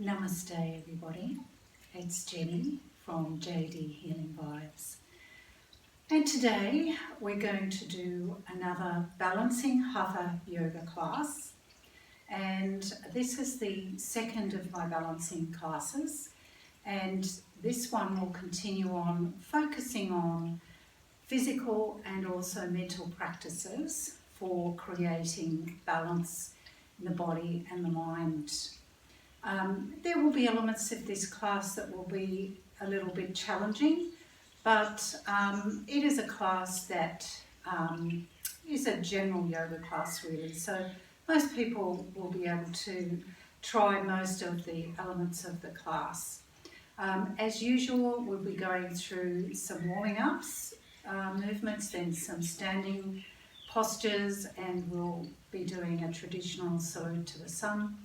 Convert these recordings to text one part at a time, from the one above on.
Namaste everybody, it's Jenny from JD Healing Vibes, and today we're going to do another balancing Hatha Yoga class, and this is the second of my balancing classes, and this one will continue on focusing on physical and also mental practices for creating balance in the body and the mind. There will be elements of this class that will be a little bit challenging, but it is a class that is a general yoga class really, so most people will be able to try most of the elements of the class. As usual, we'll be going through some warming ups, movements, then some standing postures, and we'll be doing a traditional salute to the sun.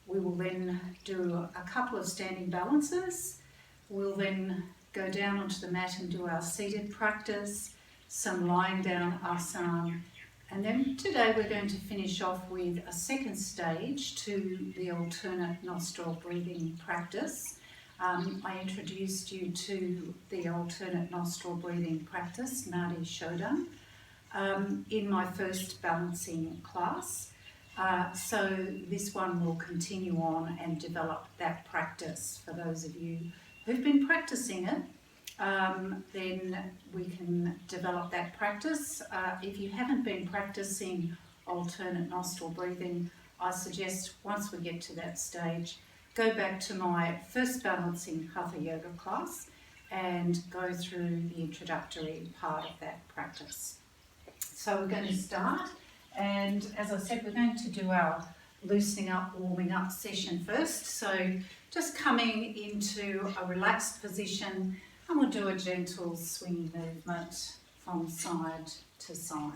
We will then do a couple of standing balances. We'll then go down onto the mat and do our seated practice, some lying down asana, and then today we're going to finish off with a second stage to the alternate nostril breathing practice. I introduced you to the alternate nostril breathing practice, Nadi Shodan, in my first balancing class. So this one will continue on and develop that practice. For those of you who've been practicing it, then we can develop that practice. If you haven't been practicing alternate nostril breathing, I suggest once we get to that stage, go back to my first balancing Hatha Yoga class and go through the introductory part of that practice. So we're going to start. And as I said, we're going to do our loosening up, warming up session first. So just coming into a relaxed position, and we'll do a gentle swinging movement from side to side.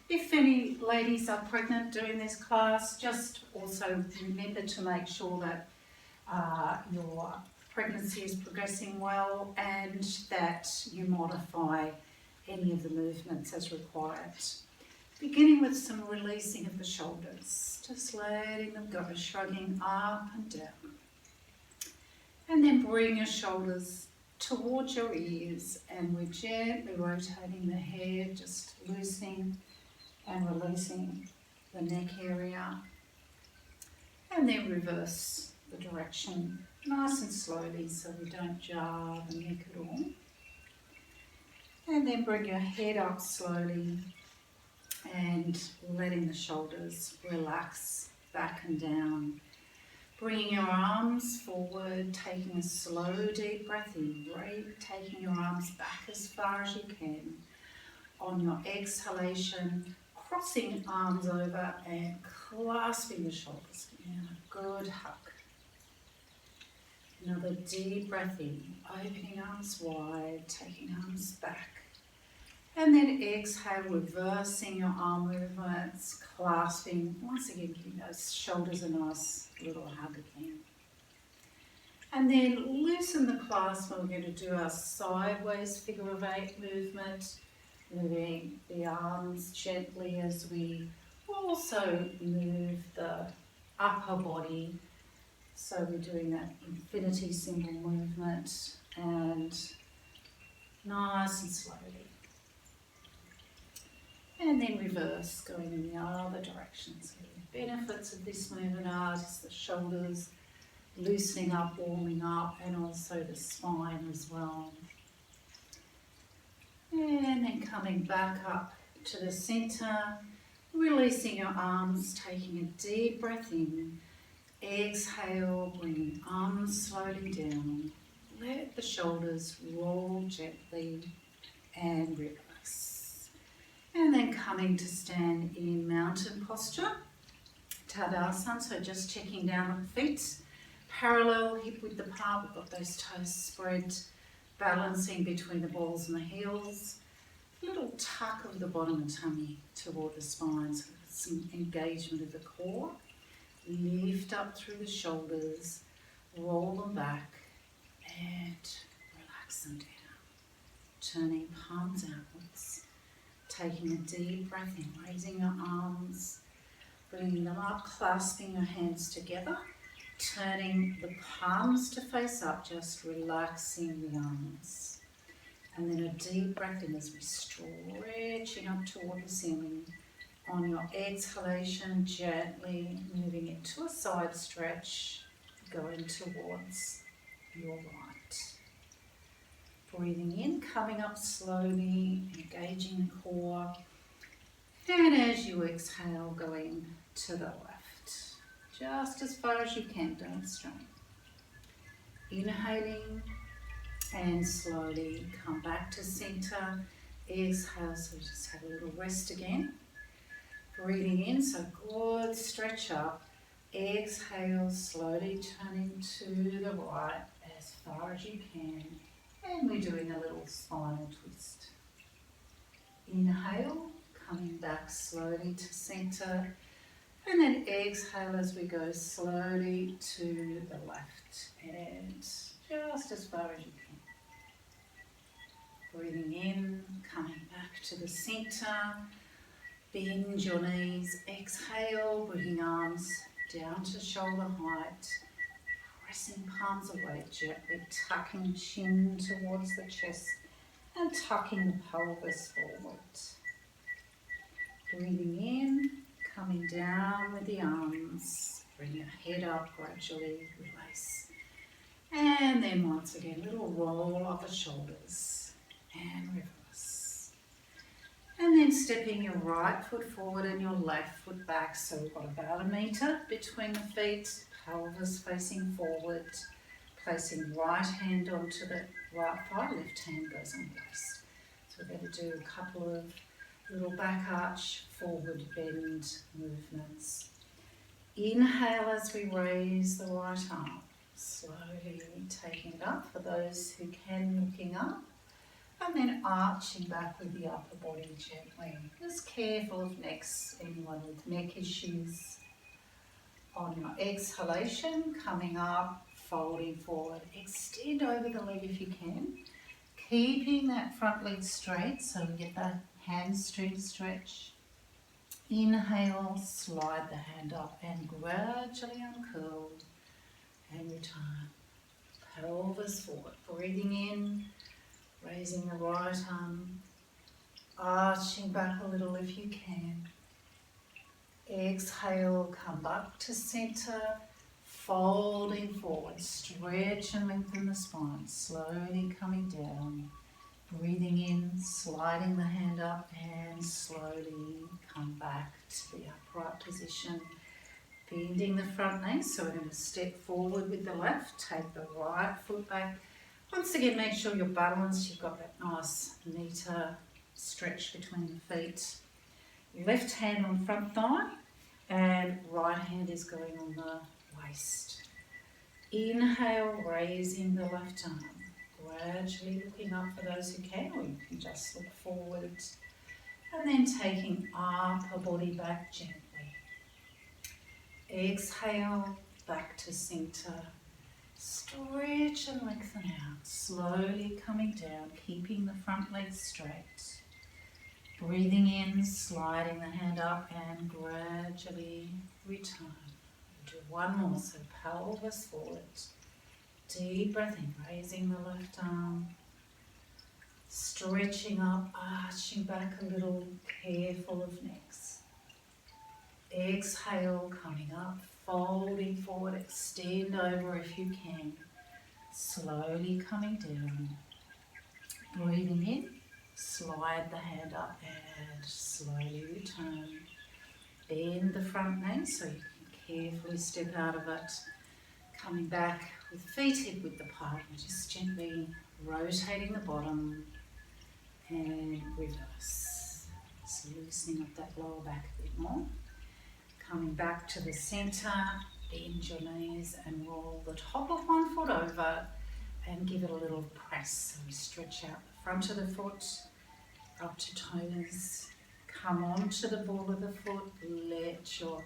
If any ladies are pregnant during this class, just also remember to make sure that your pregnancy is progressing well and that you modify any of the movements as required. Beginning with some releasing of the shoulders, just letting them go, shrugging up and down. And then bring your shoulders towards your ears, and we're gently rotating the head, just loosening and releasing the neck area. And then reverse the direction, nice and slowly so we don't jar the neck at all. And then bring your head up slowly, and letting the shoulders relax back and down. Bringing your arms forward, taking a slow deep breath in, taking your arms back as far as you can. On your exhalation, crossing arms over and clasping the shoulders in a good hug. Another deep breath in, opening arms wide, taking arms back. And then exhale, reversing your arm movements, clasping, once again giving those shoulders a nice little hug again. And then loosen the clasp, and we're going to do our sideways figure of eight movement, moving the arms gently as we also move the upper body. So we're doing that infinity symbol movement, and nice and slowly. And then reverse, going in the other direction. So the benefits of this movement are just the shoulders loosening up, warming up, and also the spine as well. And then coming back up to the center, releasing your arms, taking a deep breath in. Exhale, bringing arms slowly down. Let the shoulders roll gently and reverse. And then coming to stand in mountain posture, Tadasana, so just checking down on the feet, parallel hip width apart, we've got those toes spread, balancing between the balls and the heels, a little tuck of the bottom of the tummy toward the spine, so some engagement of the core, lift up through the shoulders, roll them back and relax them down, turning palms outwards. Taking a deep breath in, raising your arms, bringing them up, clasping your hands together, turning the palms to face up, just relaxing the arms. And then a deep breath in as we stretching up toward the ceiling. On your exhalation, gently moving into a side stretch, going towards your right. Breathing in, coming up slowly, engaging the core. And as you exhale, going to the left. Just as far as you can, don't strain. Inhaling and slowly come back to center. Exhale, so just have a little rest again. Breathing in, so good stretch up. Exhale, slowly turning to the right as far as you can. And we're doing a little spinal twist. Inhale, coming back slowly to center. And then exhale as we go slowly to the left. And just as far as you can. Breathing in, coming back to the center. Bend your knees, exhale, bringing arms down to shoulder height, pressing palms away, gently tucking chin towards the chest and tucking the pelvis forward. Breathing in, coming down with the arms, bring your head up, gradually release. And then once again, little roll of the shoulders and reverse. And then stepping your right foot forward and your left foot back. So we've got about 1 metre between the feet, pelvis facing forward, placing right hand onto the right thigh, left hand goes on the waist. So we're going to do a couple of little back arch, forward bend movements. Inhale as we raise the right arm, slowly taking it up for those who can, looking up. And then arching back with the upper body gently. Just careful of necks, anyone with neck issues. On your exhalation, coming up, folding forward. Extend over the leg if you can. Keeping that front leg straight so we get the hamstring stretch. Inhale, slide the hand up and gradually uncurl and return. Pelvis forward, breathing in. Raising the right arm, arching back a little if you can. Exhale, come back to center, folding forward, stretch and lengthen the spine, slowly coming down. Breathing in, sliding the hand up and slowly come back to the upright position. Bending the front knee, so we're going to step forward with the left, take the right foot back. Once again, make sure you're balanced, you've got that nice metre stretch between the feet. Left hand on front thigh and right hand is going on the waist. Inhale, raising the left arm, gradually looking up for those who can, or you can just look forward. And then taking upper body back gently. Exhale, back to centre. Stretch and lengthen out, slowly coming down, keeping the front leg straight. Breathing in, sliding the hand up and gradually return. We'll do one more, so pelvis forward. Deep breath in, raising the left arm. Stretching up, arching back a little, careful of necks. Exhale, coming up. Folding forward, extend over if you can. Slowly coming down. Breathing in, slide the hand up and slowly return. Bend the front knee so you can carefully step out of it. Coming back with feet hip width apart and just gently rotating the bottom and reverse. So loosening up that lower back a bit more. Coming back to the centre, bend your knees and roll the top of one foot over and give it a little press. So we stretch out the front of the foot up to toes. Come onto the ball of the foot, let your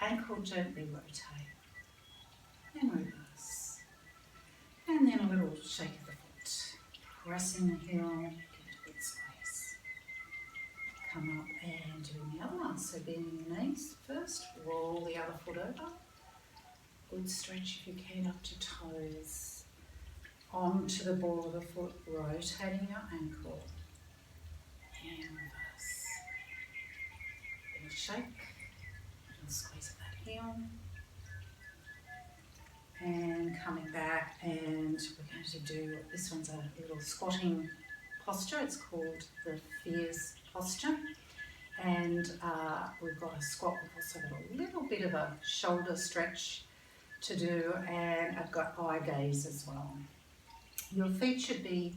ankle gently rotate and reverse. And then a little shake of the foot, pressing the heel, give it a bit space. Come up and doing the other one. So bending the knees first, roll the other foot over Good stretch if you can up to toes. Onto the ball of the foot, rotating your ankle. And reverse. Little shake. Little squeeze of that heel. And coming back, and we're going to do, this one's a little squatting posture. It's called the Fears posture. And we've got a squat. We've also got a little bit of a shoulder stretch to do, and I've got eye gaze as well. Your feet should be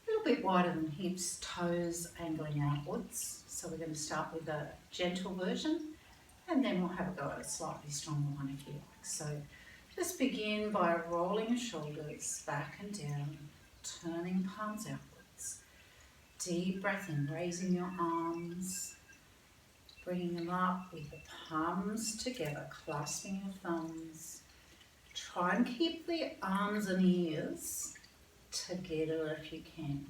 a little bit wider than hips, toes angling outwards. So we're going to start with a gentle version, and then we'll have a go at a slightly stronger one if you like. So just begin by rolling your shoulders back and down, turning palms outwards. Deep breath in, raising your arms, bringing them up with the palms together, clasping your thumbs. Try and keep the arms and ears together if you can.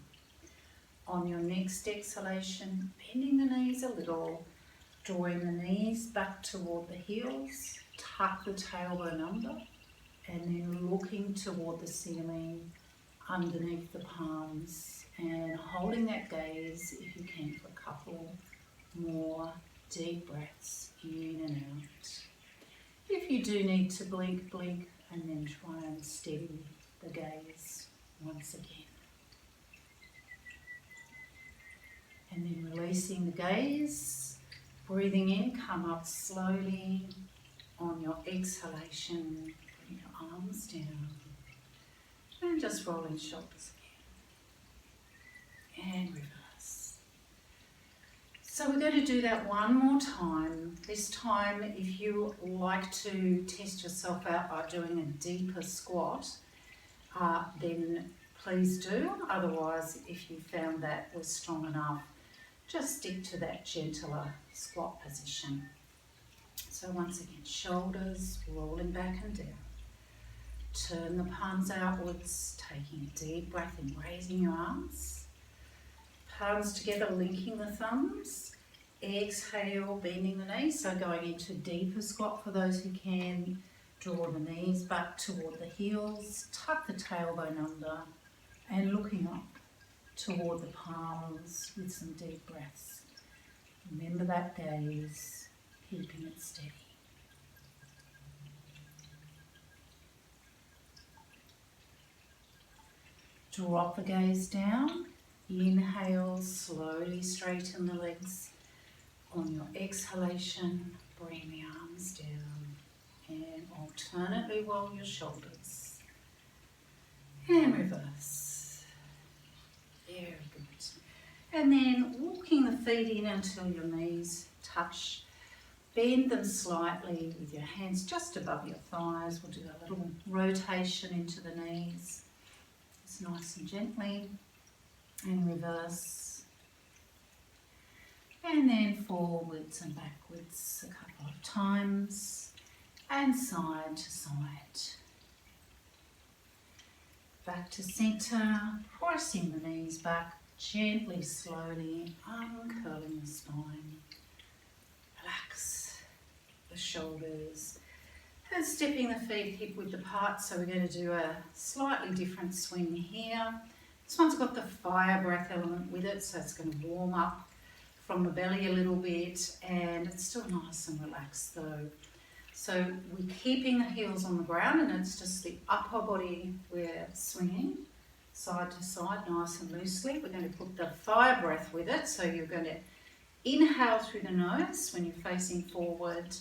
On your next exhalation, bending the knees a little, drawing the knees back toward the heels, tuck the tailbone under, and then looking toward the ceiling underneath the palms and holding that gaze if you can for a couple more deep breaths in and out. If you do need to blink, blink, and then try and steady the gaze once again. And then releasing the gaze, breathing in, come up slowly. On your exhalation, bring your arms down. And just rolling shoulders again. And reverse. So we're going to do that one more time. This time, if you like to test yourself out by doing a deeper squat, then please do. Otherwise, if you found that was strong enough, just stick to that gentler squat position. So once again, shoulders rolling back and down. Turn the palms outwards, taking a deep breath in, raising your arms. Palms together, linking the thumbs. Exhale, bending the knees, so going into deeper squat for those who can. Draw the knees back toward the heels, tuck the tailbone under, and looking up toward the palms with some deep breaths. Remember that gaze, keeping it steady. Drop the gaze down. Inhale, slowly straighten the legs. On your exhalation, bring the arms down and alternately roll your shoulders. And reverse. Very good. And then walking the feet in until your knees touch. Bend them slightly with your hands just above your thighs. We'll do a little rotation into the knees. Just nice and gently. And reverse. And then forwards and backwards a couple of times. And side to side. Back to centre, pressing the knees back, gently, slowly uncurling the spine. Relax the shoulders. And stepping the feet hip width apart, so we're going to do a slightly different swing here. This one's got the fire breath element with it, so it's going to warm up from the belly a little bit, and it's still nice and relaxed though. So we're keeping the heels on the ground, and it's just the upper body we're swinging side to side, nice and loosely. We're going to put the fire breath with it, so you're going to inhale through the nose when you're facing forward,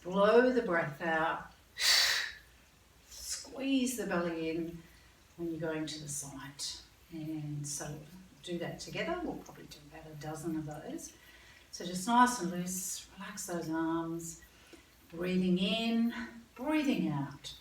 blow the breath out, squeeze the belly in when you're going to the side. And so do that together. We'll probably do about a dozen of those. So just nice and loose, relax those arms. Breathing in, breathing out.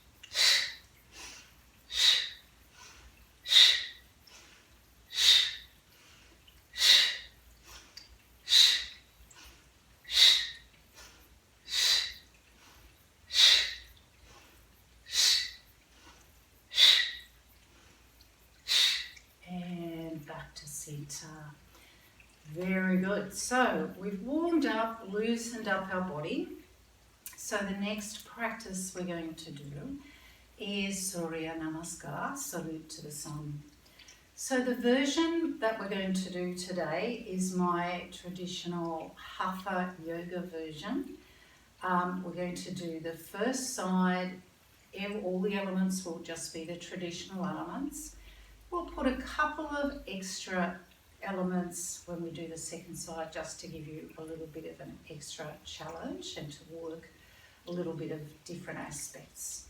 And back to centre. Very good. So we've warmed up, loosened up our body. So the next practice we're going to do is Surya Namaskar, salute to the sun. So the version that we're going to do today is my traditional Hatha Yoga version. We're going to do the first side, all the elements will just be the traditional elements. We'll put a couple of extra elements when we do the second side just to give you a little bit of an extra challenge and to work a little bit of different aspects.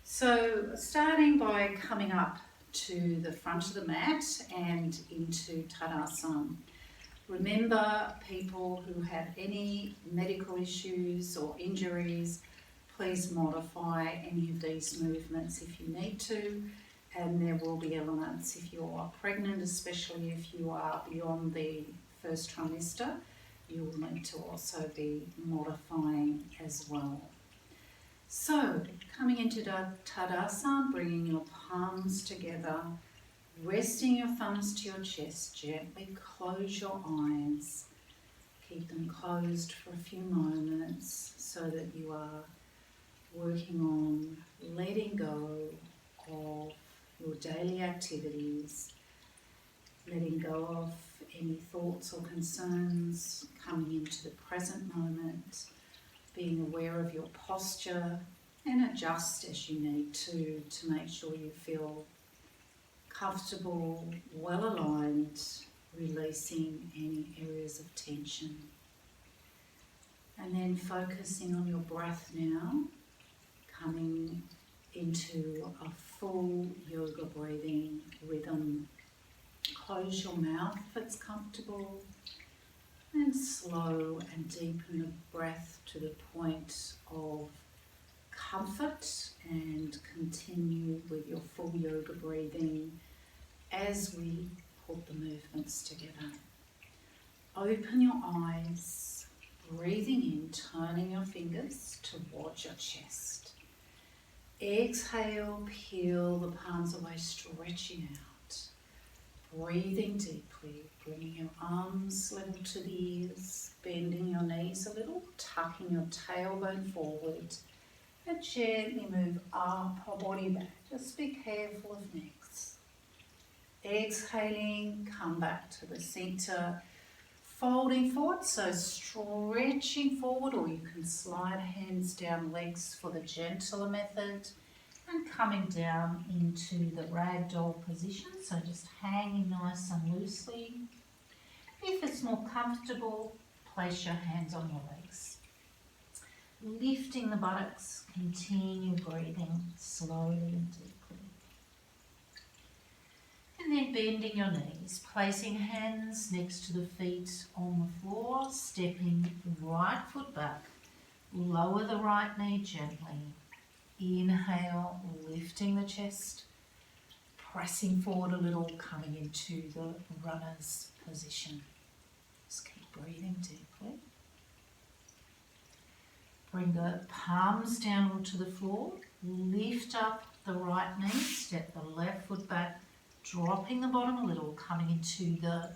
So starting by coming up to the front of the mat and into Tadasana. Remember, people who have any medical issues or injuries, please modify any of these movements if you need to, and there will be elements if you are pregnant, especially if you are beyond the first trimester, you will need to also be modifying as well. So, coming into Tadasana, bringing your palms together, resting your thumbs to your chest, gently close your eyes. Keep them closed for a few moments so that you are working on letting go of your daily activities, letting go of any thoughts or concerns, coming into the present moment, being aware of your posture, and adjust as you need to make sure you feel comfortable, well aligned, releasing any areas of tension. And then focusing on your breath now, coming into a full yoga breathing rhythm. Close your mouth if it's comfortable, and slow and deepen the breath to the point of comfort, and continue with your full yoga breathing as we put the movements together. Open your eyes, breathing in, turning your fingers towards your chest. Exhale, peel the palms away, stretching out. Breathing deeply, bringing your arms level to the ears, bending your knees a little, tucking your tailbone forward, and gently move up our body back. Just be careful of necks. Exhaling, come back to the center, folding forward, so stretching forward, or you can slide hands down legs for the gentler method, and coming down into the ragdoll position, so just hanging nice and loosely. If it's more comfortable, place your hands on your legs. Lifting the buttocks, continue breathing slowly and deeply. And then bending your knees, placing hands next to the feet on the floor, stepping right foot back, lower the right knee gently. Inhale, lifting the chest, pressing forward a little, coming into the runner's position. Just keep breathing deeply. Bring the palms down to the floor, lift up the right knee, step the left foot back, dropping the bottom a little, coming into the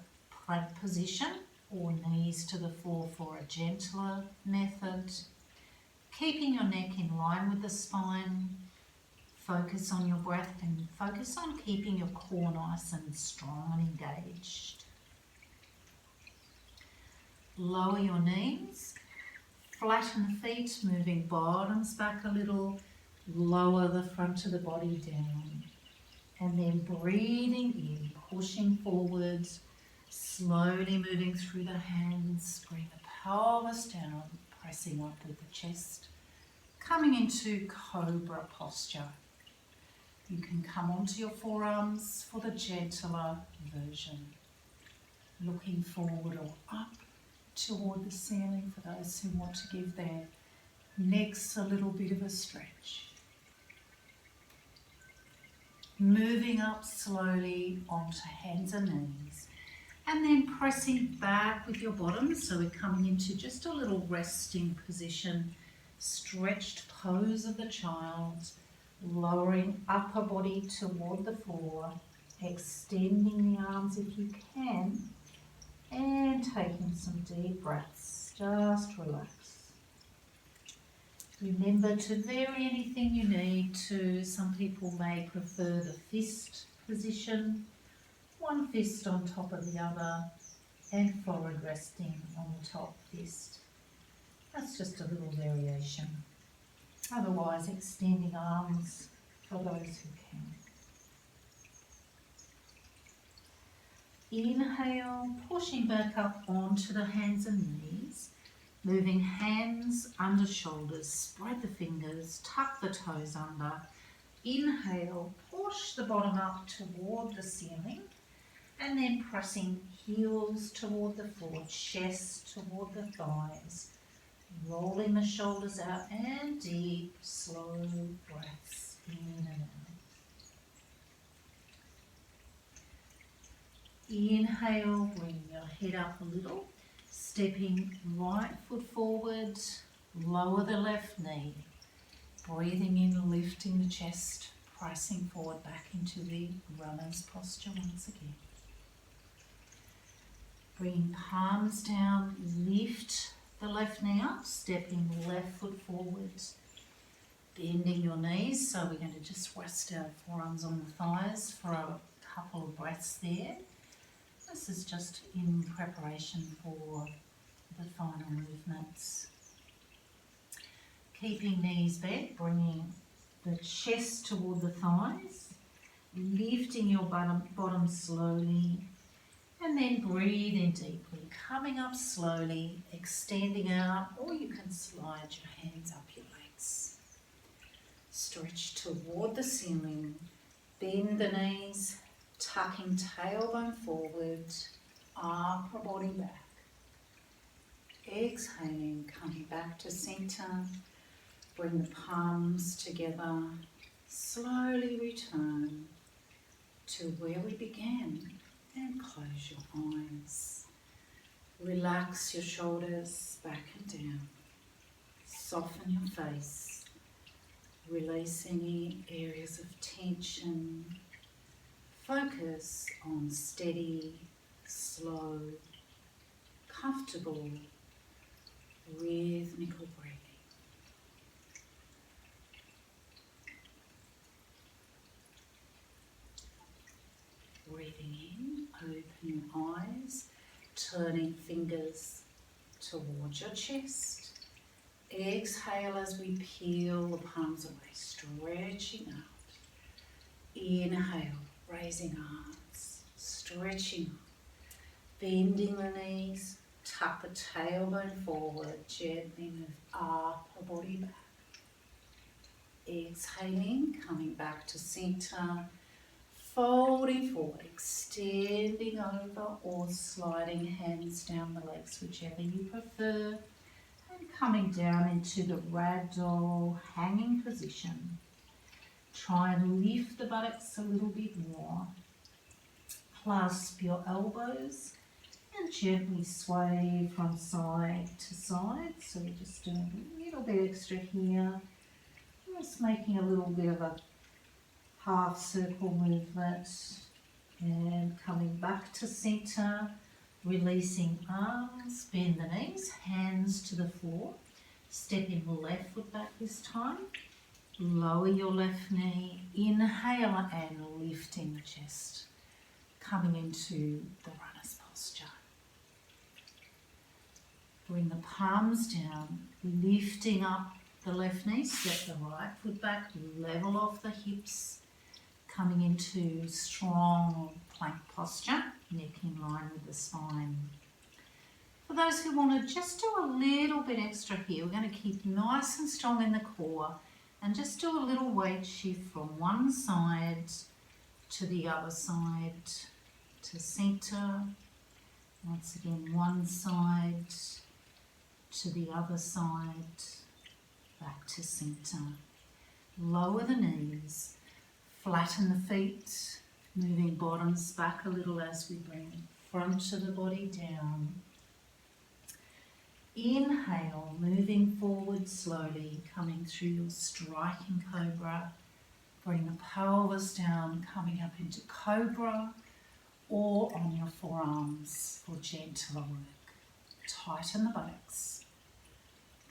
plank position, or knees to the floor for a gentler method. Keeping your neck in line with the spine, focus on your breath and focus on keeping your core nice and strong and engaged. Lower your knees, flatten the feet, moving bottoms back a little, lower the front of the body down. And then breathing in, pushing forward, slowly moving through the hands, bring the pelvis down, pressing up with the chest, coming into cobra posture. You can come onto your forearms for the gentler version, looking forward or up toward the ceiling for those who want to give their necks a little bit of a stretch. Moving up slowly onto hands and knees, and then pressing back with your bottom, so we're coming into just a little resting position, stretched pose of the child, lowering upper body toward the floor, extending the arms if you can, and taking some deep breaths. Just relax. Remember to vary anything you need to. Some people may prefer the fist position, one fist on top of the other and forehead resting on the top fist. That's just a little variation. Otherwise, extending arms for those who can. Inhale, pushing back up onto the hands and knees. Moving hands under shoulders, spread the fingers, tuck the toes under. Inhale, push the bottom up toward the ceiling and then pressing heels toward the floor, chest toward the thighs. Rolling the shoulders out and deep, slow breaths in and out. Inhale, bring your head up a little. Stepping right foot forward, lower the left knee. Breathing in, lifting the chest, pressing forward back into the runner's posture once again. Bring palms down, lift the left knee up, stepping left foot forward. Bending your knees, so we're going to just rest our forearms on the thighs for a couple of breaths there. This is just in preparation for the final movements. Keeping knees bent, bringing the chest toward the thighs, lifting your bottom slowly, and then breathe in deeply, coming up slowly, extending out, or you can slide your hands up your legs. Stretch toward the ceiling, bend the knees, tucking tailbone forward, upper body back. Exhaling, coming back to centre. Bring the palms together. Slowly return to where we began and close your eyes. Relax your shoulders back and down. Soften your face. Release any areas of tension. Focus on steady, slow, comfortable, rhythmical breathing. Breathing in, open your eyes, turning fingers towards your chest. Exhale as we peel the palms away, stretching out. Inhale. Raising arms, stretching up, bending the knees, tuck the tailbone forward, gently move upper body back. Exhaling, coming back to centre, folding forward, extending over or sliding hands down the legs, whichever you prefer, and coming down into the ragdoll hanging position. Try and lift the buttocks a little bit more. Clasp your elbows and gently sway from side to side. So we're just doing a little bit extra here. Just making a little bit of a half circle movement and coming back to centre. Releasing arms, bend the knees, hands to the floor. Stepping left foot back this time. Lower your left knee, inhale and lifting the chest, coming into the runner's posture. Bring the palms down, lifting up the left knee, step the right foot back, level off the hips, coming into strong plank posture, neck in line with the spine. For those who want to just do a little bit extra here, we're going to keep nice and strong in the core and just do a little weight shift from one side to the other side to centre. Once again, one side to the other side, back to centre. Lower the knees, flatten the feet, moving bottoms back a little as we bring front of the body down. Inhale, moving forward slowly, coming through your striking cobra. Bring the pelvis down, coming up into cobra or on your forearms for gentler work. Tighten the buttocks.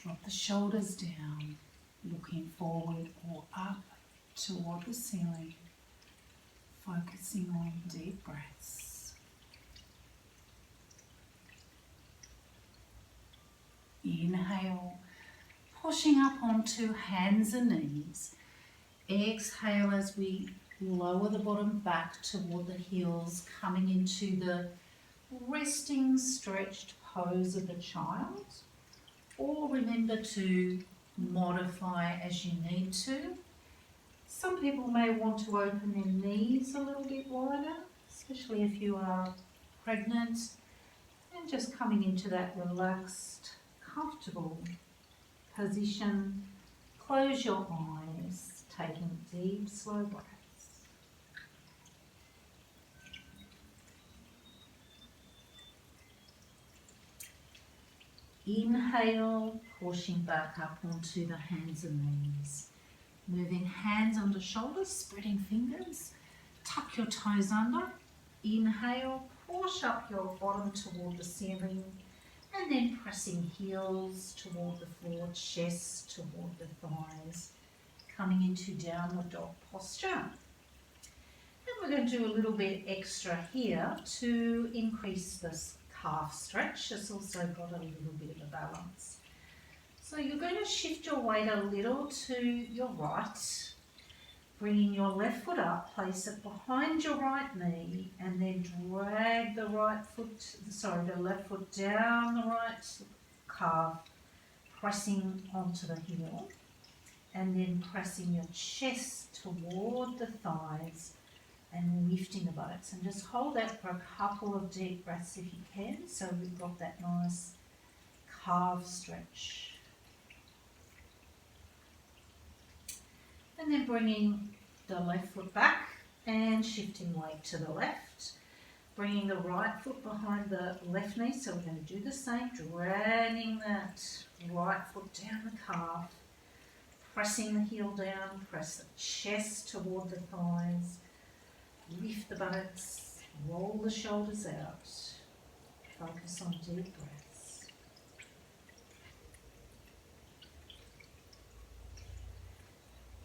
Drop the shoulders down. looking forward or up toward the ceiling, focusing on deep breaths. Inhale, pushing up onto hands and knees. Exhale as we lower the bottom back toward the heels, coming into the resting, stretched pose of the child. Or remember to modify as you need to. Some people may want to open their knees a little bit wider, especially if you are pregnant, and just coming into that relaxed, comfortable position. Close your eyes, taking deep, slow breaths. Inhale, pushing back up onto the hands and knees. Moving hands under shoulders, spreading fingers. Tuck your toes under. Inhale, push up your bottom toward the ceiling. And then pressing heels toward the floor, chest toward the thighs. Coming into downward dog posture. And we're going to do a little bit extra here to increase this calf stretch. It's also got a little bit of a balance. So you're going to shift your weight a little to your right, bringing your left foot up, place it behind your right knee, and then drag the left foot down the right calf, pressing onto the heel, and then pressing your chest toward the thighs and lifting the buttocks. And just hold that for a couple of deep breaths if you can, so we've got that nice calf stretch. And then bringing the left foot back and shifting weight to the left. Bringing the right foot behind the left knee, so we're going to do the same, dragging that right foot down the calf, pressing the heel down, press the chest toward the thighs, lift the buttocks, roll the shoulders out, focus on deep breaths.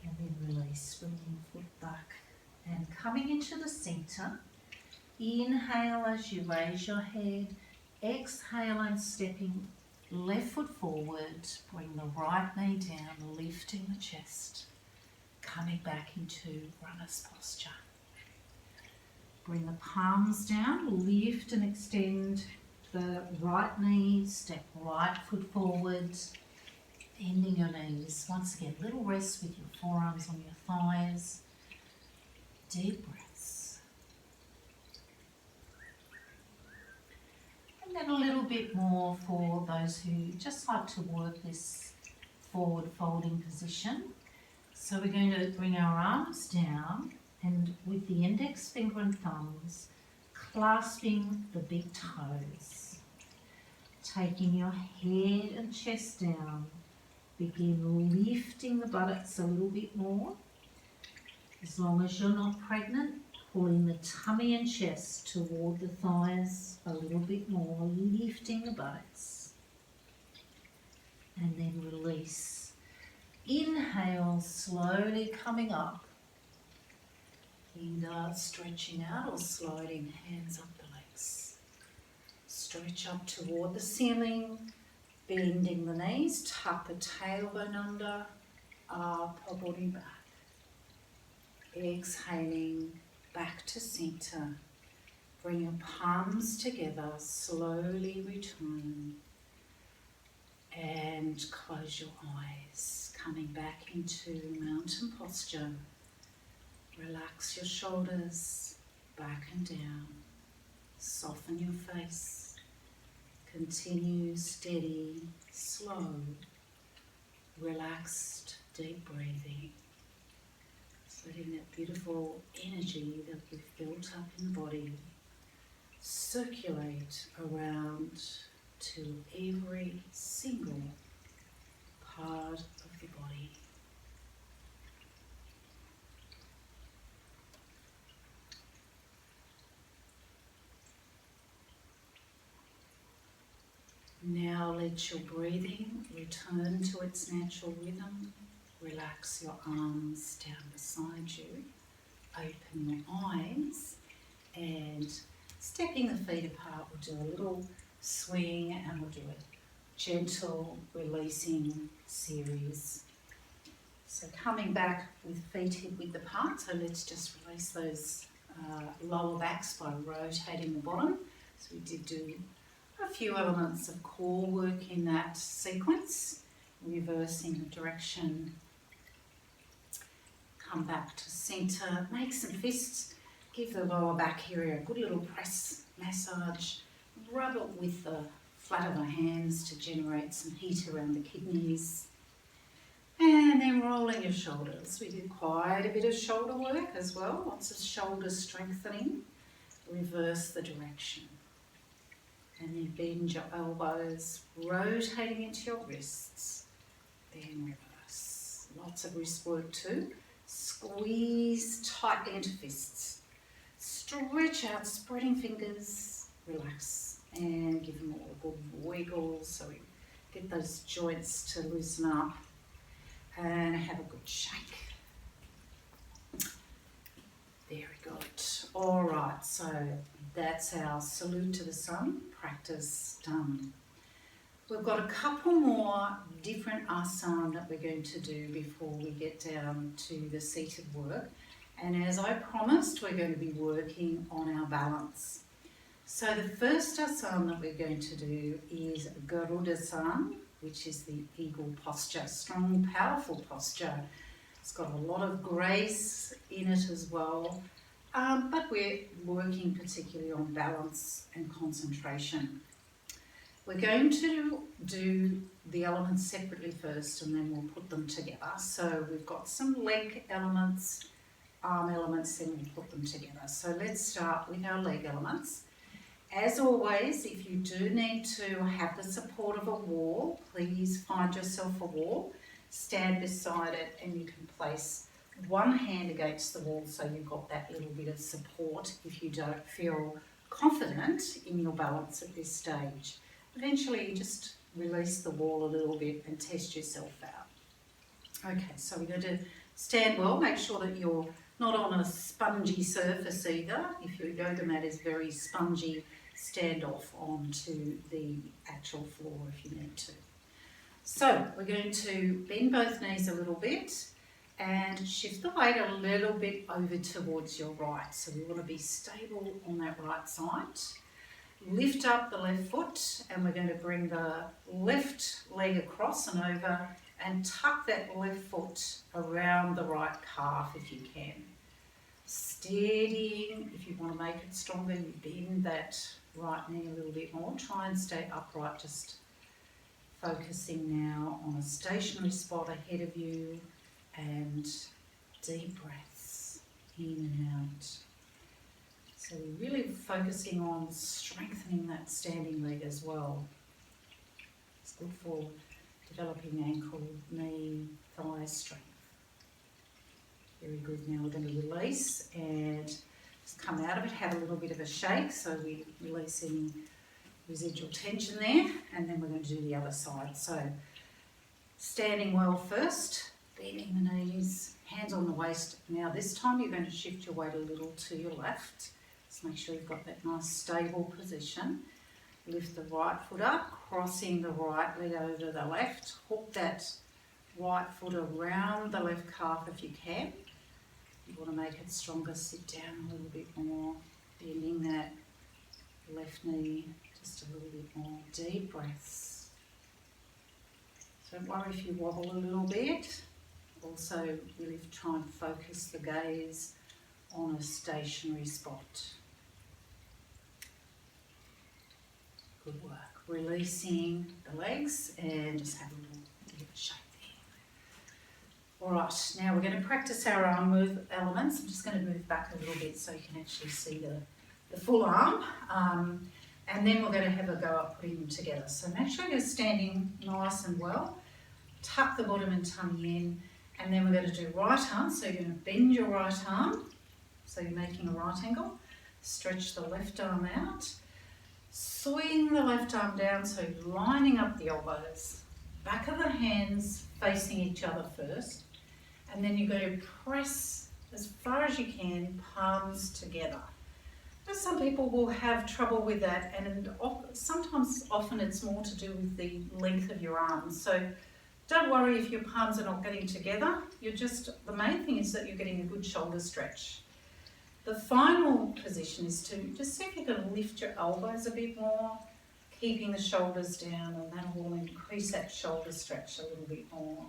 And then release, bringing the foot back and coming into the centre. Inhale as you raise your head. Exhale and stepping left foot forward. Bring the right knee down, lifting the chest. Coming back into runner's posture. Bring the palms down, lift and extend the right knee, step right foot forward. Bending your knees. Once again, little rest with your forearms on your thighs. Deep breaths. And then a little bit more for those who just like to work this forward folding position. So we're going to bring our arms down and with the index finger and thumbs clasping the big toes. Taking your head and chest down. Begin lifting the buttocks a little bit more. As long as you're not pregnant, pulling the tummy and chest toward the thighs a little bit more, lifting the buttocks. And then release. Inhale, slowly coming up. Either stretching out or sliding hands up the legs. Stretch up toward the ceiling. Bending the knees, tuck the tailbone under, up or body back. Exhaling, back to centre. Bring your palms together, slowly return. And close your eyes, coming back into mountain posture. Relax your shoulders, back and down. Soften your face. Continue steady, slow, relaxed, deep breathing. Just letting that beautiful energy that we've built up in the body circulate around to every single part of the body. Now let your breathing return to its natural rhythm. relax your arms down beside you. Open your eyes and stepping the feet apart, we'll do a little swing and we'll do a gentle releasing series. So coming back with feet hip width apart, so let's just release those lower backs by rotating the bottom. So we did do a few elements of core work in that sequence. Reversing the direction, come back to centre, make some fists, give the lower back area a good little press, massage, rub it with the flat of the hands to generate some heat around the kidneys. And then rolling your shoulders. We did quite a bit of shoulder work as well, lots of shoulder strengthening. Reverse the direction. And then bend your elbows, rotating into your wrists. Then reverse. Lots of wrist work too. Squeeze tightly into fists. Stretch out, spreading fingers. Relax and give them all a good wiggle so we get those joints to loosen up. And have a good shake. Very good. All right, so that's our salute to the sun practice done. We've got a couple more different asana that we're going to do before we get down to the seated work. And as I promised, we're going to be working on our balance. So the first asana that we're going to do is Garudasana, which is the eagle posture, strong, powerful posture. It's got a lot of grace in it as well, but we're working particularly on balance and concentration. We're going to do the elements separately first and then we'll put them together. So we've got some leg elements, arm elements, then we'll put them together. So let's start with our leg elements. As always, if you do need to have the support of a wall, please find yourself a wall, stand beside it, and you can place one hand against the wall so you've got that little bit of support if you don't feel confident in your balance at this stage. Eventually, you just release the wall a little bit and test yourself out. Okay, so we're going to stand well, make sure that you're not on a spongy surface either. If your yoga mat is very spongy, stand off onto the actual floor if you need to. So we're going to bend both knees a little bit and shift the weight a little bit over towards your right. So we want to be stable on that right side. Lift up the left foot and we're going to bring the left leg across and over and tuck that left foot around the right calf if you can. Steadying, if you want to make it stronger, you bend that right knee a little bit more. Try and stay upright, just focusing now on a stationary spot ahead of you and deep breaths in and out. So we're really focusing on strengthening that standing leg as well. It's good for developing ankle, knee, thigh strength. Very good. Now we're going to release and just come out of it, have a little bit of a shake so we release any residual tension there, and then we're going to do the other side. So standing well first, bending the knees, hands on the waist. Now this time you're going to shift your weight a little to your left. Just make sure you've got that nice stable position. Lift the right foot up, crossing the right leg over the left. Hook that right foot around the left calf if you can. You want to make it stronger, sit down a little bit more, bending that left knee just a little bit more. Deep breaths. So don't worry if you wobble a little bit. Also really try and focus the gaze on a stationary spot. Good work. Releasing the legs and just have a little bit of a shake. Alright, now we're going to practice our arm move elements. I'm just going to move back a little bit so you can actually see the full arm. And then we're going to have a go at putting them together. So make sure you're standing nice and well. Tuck the bottom and tummy in. And then we're going to do right arm. So you're going to bend your right arm. So you're making a right angle. Stretch the left arm out. Swing the left arm down so you're lining up the elbows. Back of the hands facing each other first. And then you're going to press as far as you can, palms together. Now, some people will have trouble with that, and often it's more to do with the length of your arms. So don't worry if your palms are not getting together. The main thing is that you're getting a good shoulder stretch. The final position is to just see if you can lift your elbows a bit more, keeping the shoulders down, and that will increase that shoulder stretch a little bit more.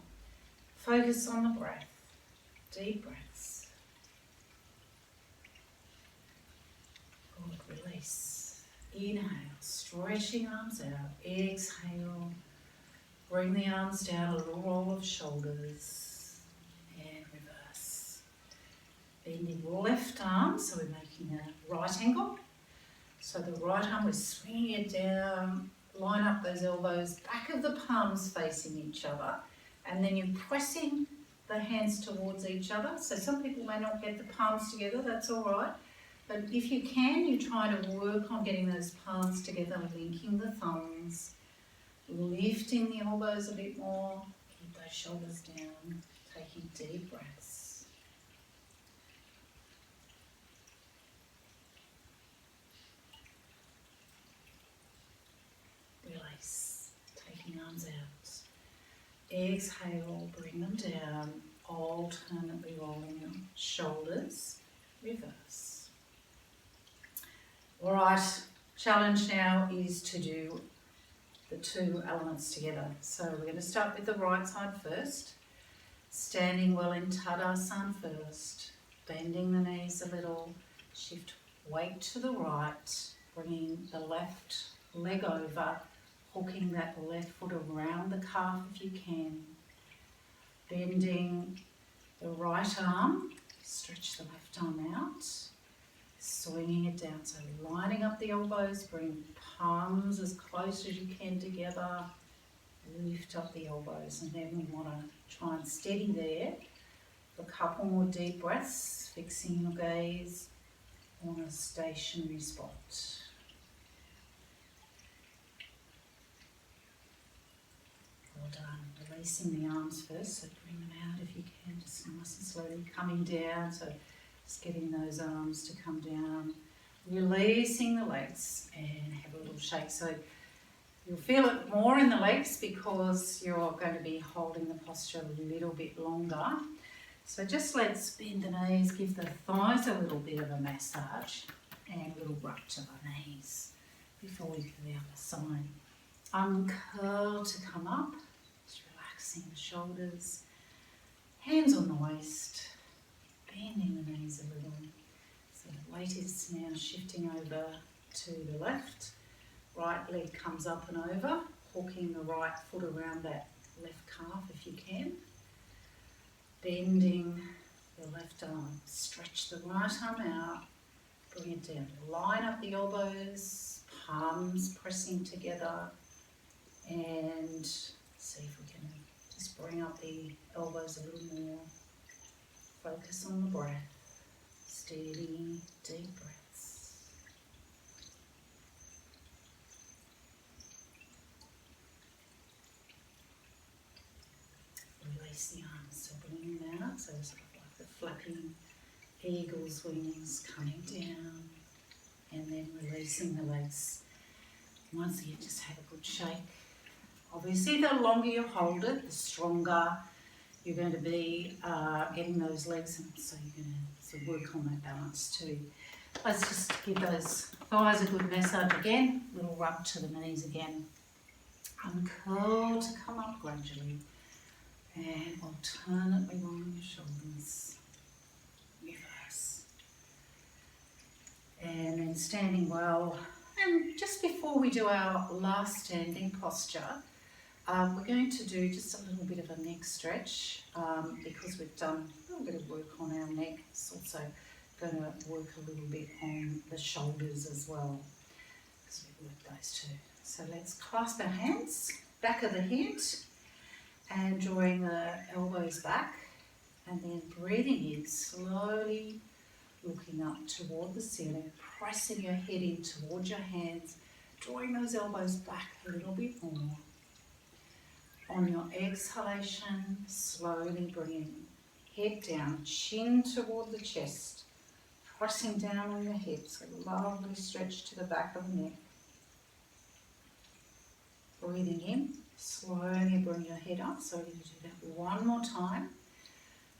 Focus on the breath. Deep breaths. Good, release. Inhale, stretching arms out. Exhale, bring the arms down, a little roll of shoulders, and reverse. Bending left arm, so we're making a right angle. So the right arm, we're swinging it down, line up those elbows, back of the palms facing each other, and then you're pressing the hands towards each other. So some people may not get the palms together, that's all right. But if you can, you try to work on getting those palms together, linking the thumbs, lifting the elbows a bit more, keep those shoulders down, taking deep breaths. Release, taking arms out. Exhale, bring them down, alternately rolling them, shoulders, reverse. All right, challenge now is to do the two elements together. So we're going to start with the right side first, standing well in Tadasana first, bending the knees a little, shift weight to the right, bringing the left leg over, hooking that left foot around the calf if you can, bending the right arm, stretch the left arm out, swinging it down, so lining up the elbows, bring palms as close as you can together, lift up the elbows, and then we want to try and steady there. A couple more deep breaths, fixing your gaze on a stationary spot. Well done. Releasing the arms first, so bring them out if you can, just nice and slowly coming down, so just getting those arms to come down. Releasing the legs and have a little shake. So you'll feel it more in the legs because you're going to be holding the posture a little bit longer. So just let's bend the knees, give the thighs a little bit of a massage and a little rub to the knees before we do the other side. Uncurl to come up, just relaxing the shoulders, hands on the waist, bending the knees a little. So the weight is now shifting over to the left, right leg comes up and over, hooking the right foot around that left calf if you can, bending the left arm, stretch the right arm out, bring it down, line up the elbows, palms pressing together, and see if we can just bring up the elbows a little more. Focus on the breath, steady, deep breaths. Release the arms, so bring them out, so sort of like the flapping eagle's wings coming down, and then releasing the legs. Once again, just have a good shake. Obviously, the longer you hold it, the stronger you're going to be getting those legs, and so you're going to sort of work on that balance too. Let's just give those thighs a good massage again, little rub to the knees again. Uncurl to come up gradually, and alternately rolling your shoulders. Reverse. And then standing well. And just before we do our last standing posture, we're going to do just a little bit of a neck stretch because we've done a little bit of work on our neck. It's also going to work a little bit on the shoulders as well because we've worked those two. So let's clasp our hands, back of the head, and drawing the elbows back, and then breathing in, slowly looking up toward the ceiling, pressing your head in towards your hands, drawing those elbows back a little bit more. On your exhalation, slowly bringing head down, chin toward the chest, pressing down on your hips, a lovely stretch to the back of the neck. Breathing in, slowly bring your head up, so we're going to do that one more time.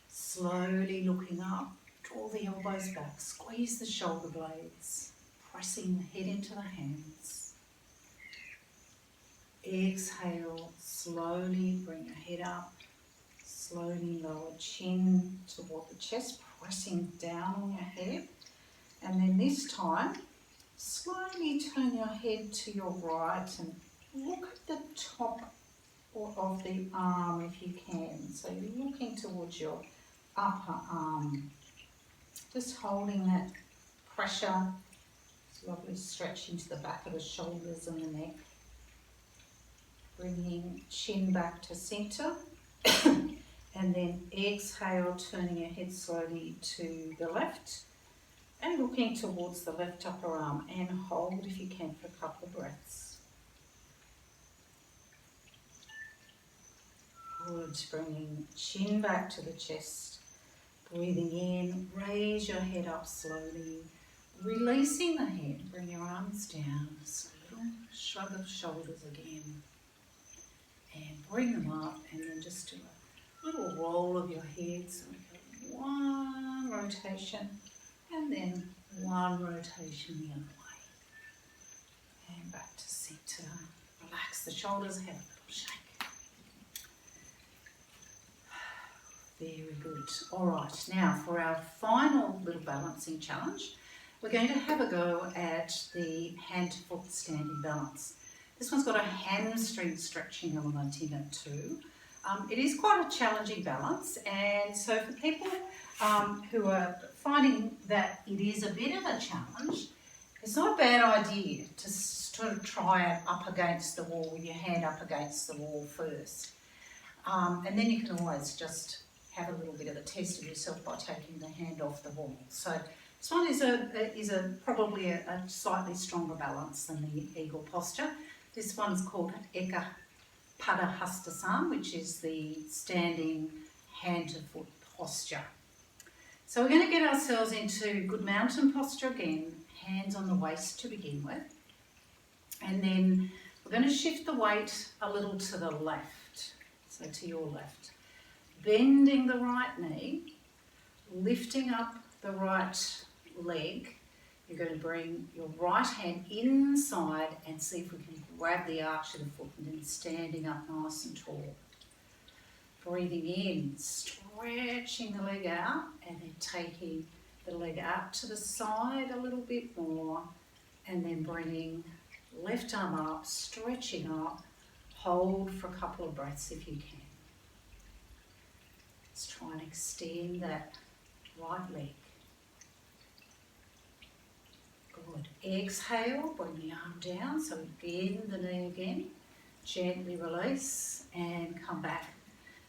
Slowly looking up, draw the elbows back, squeeze the shoulder blades, pressing the head into the hands. Exhale, slowly bring your head up, slowly lower chin toward the chest, pressing down on your head. And then this time, slowly turn your head to your right and look at the top of the arm if you can. So you're looking towards your upper arm. Just holding that pressure. It's lovely stretch into the back of the shoulders and the neck. Bringing chin back to centre. And then exhale, turning your head slowly to the left. And looking towards the left upper arm. And hold if you can for a couple of breaths. Good. Bringing chin back to the chest. Breathing in, raise your head up slowly. Releasing the head, bring your arms down. Just a little shrug of shoulders again. And bring them up, and then just do a little roll of your head. So we go one rotation, and then one rotation the other way. And back to centre. Relax the shoulders, have a little shake. Very good. All right, now for our final little balancing challenge, we're going to have a go at the hand to foot standing balance. This one's got a hamstring stretching element in it too. It is quite a challenging balance, and so for people who are finding that it is a bit of a challenge, it's not a bad idea to sort of try it up against the wall with your hand up against the wall first. And then you can always just have a little bit of a test of yourself by taking the hand off the wall. So this one is probably a slightly stronger balance than the eagle posture. This one's called Eka Padahastasana, which is the standing hand to foot posture. So we're going to get ourselves into good mountain posture again, hands on the waist to begin with. And then we're going to shift the weight a little to the left, so to your left. Bending the right knee, lifting up the right leg. You're going to bring your right hand inside and see if we can grab the arch of the foot, and then standing up nice and tall. Breathing in, stretching the leg out, and then taking the leg out to the side a little bit more, and then bringing left arm up, stretching up. Hold for a couple of breaths if you can. Let's try and extend that right leg. Good. Exhale, bring the arm down, so bend the knee again. Gently release and come back.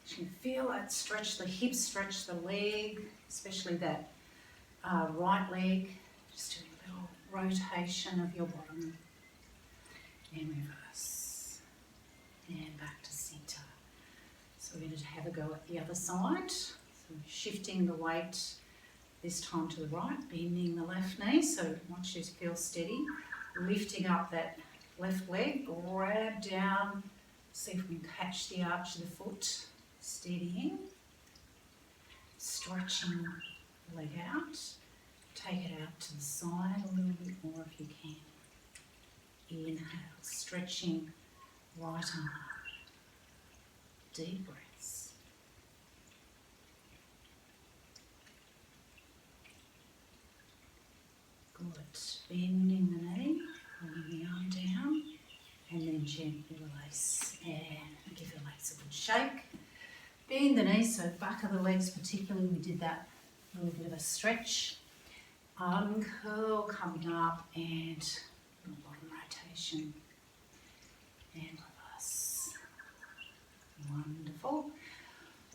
You can feel that stretch the hips, stretch the leg, especially that right leg. Just doing a little rotation of your bottom. And reverse. And back to centre. So we're going to have a go at the other side. So shifting the weight this time to the right, bending the left knee, so once you feel steady, lifting up that left leg, grab down, see if we can catch the arch of the foot, steadying, stretching the leg out, take it out to the side a little bit more if you can. Inhale, stretching right arm up, deep breaths. Good. Bending the knee, bringing the arm down, and then gently release. And give your legs a good shake. Bend the knees, so back of the legs particularly, we did that little bit of a stretch. Uncurl, coming up, and bottom rotation. And reverse. Wonderful.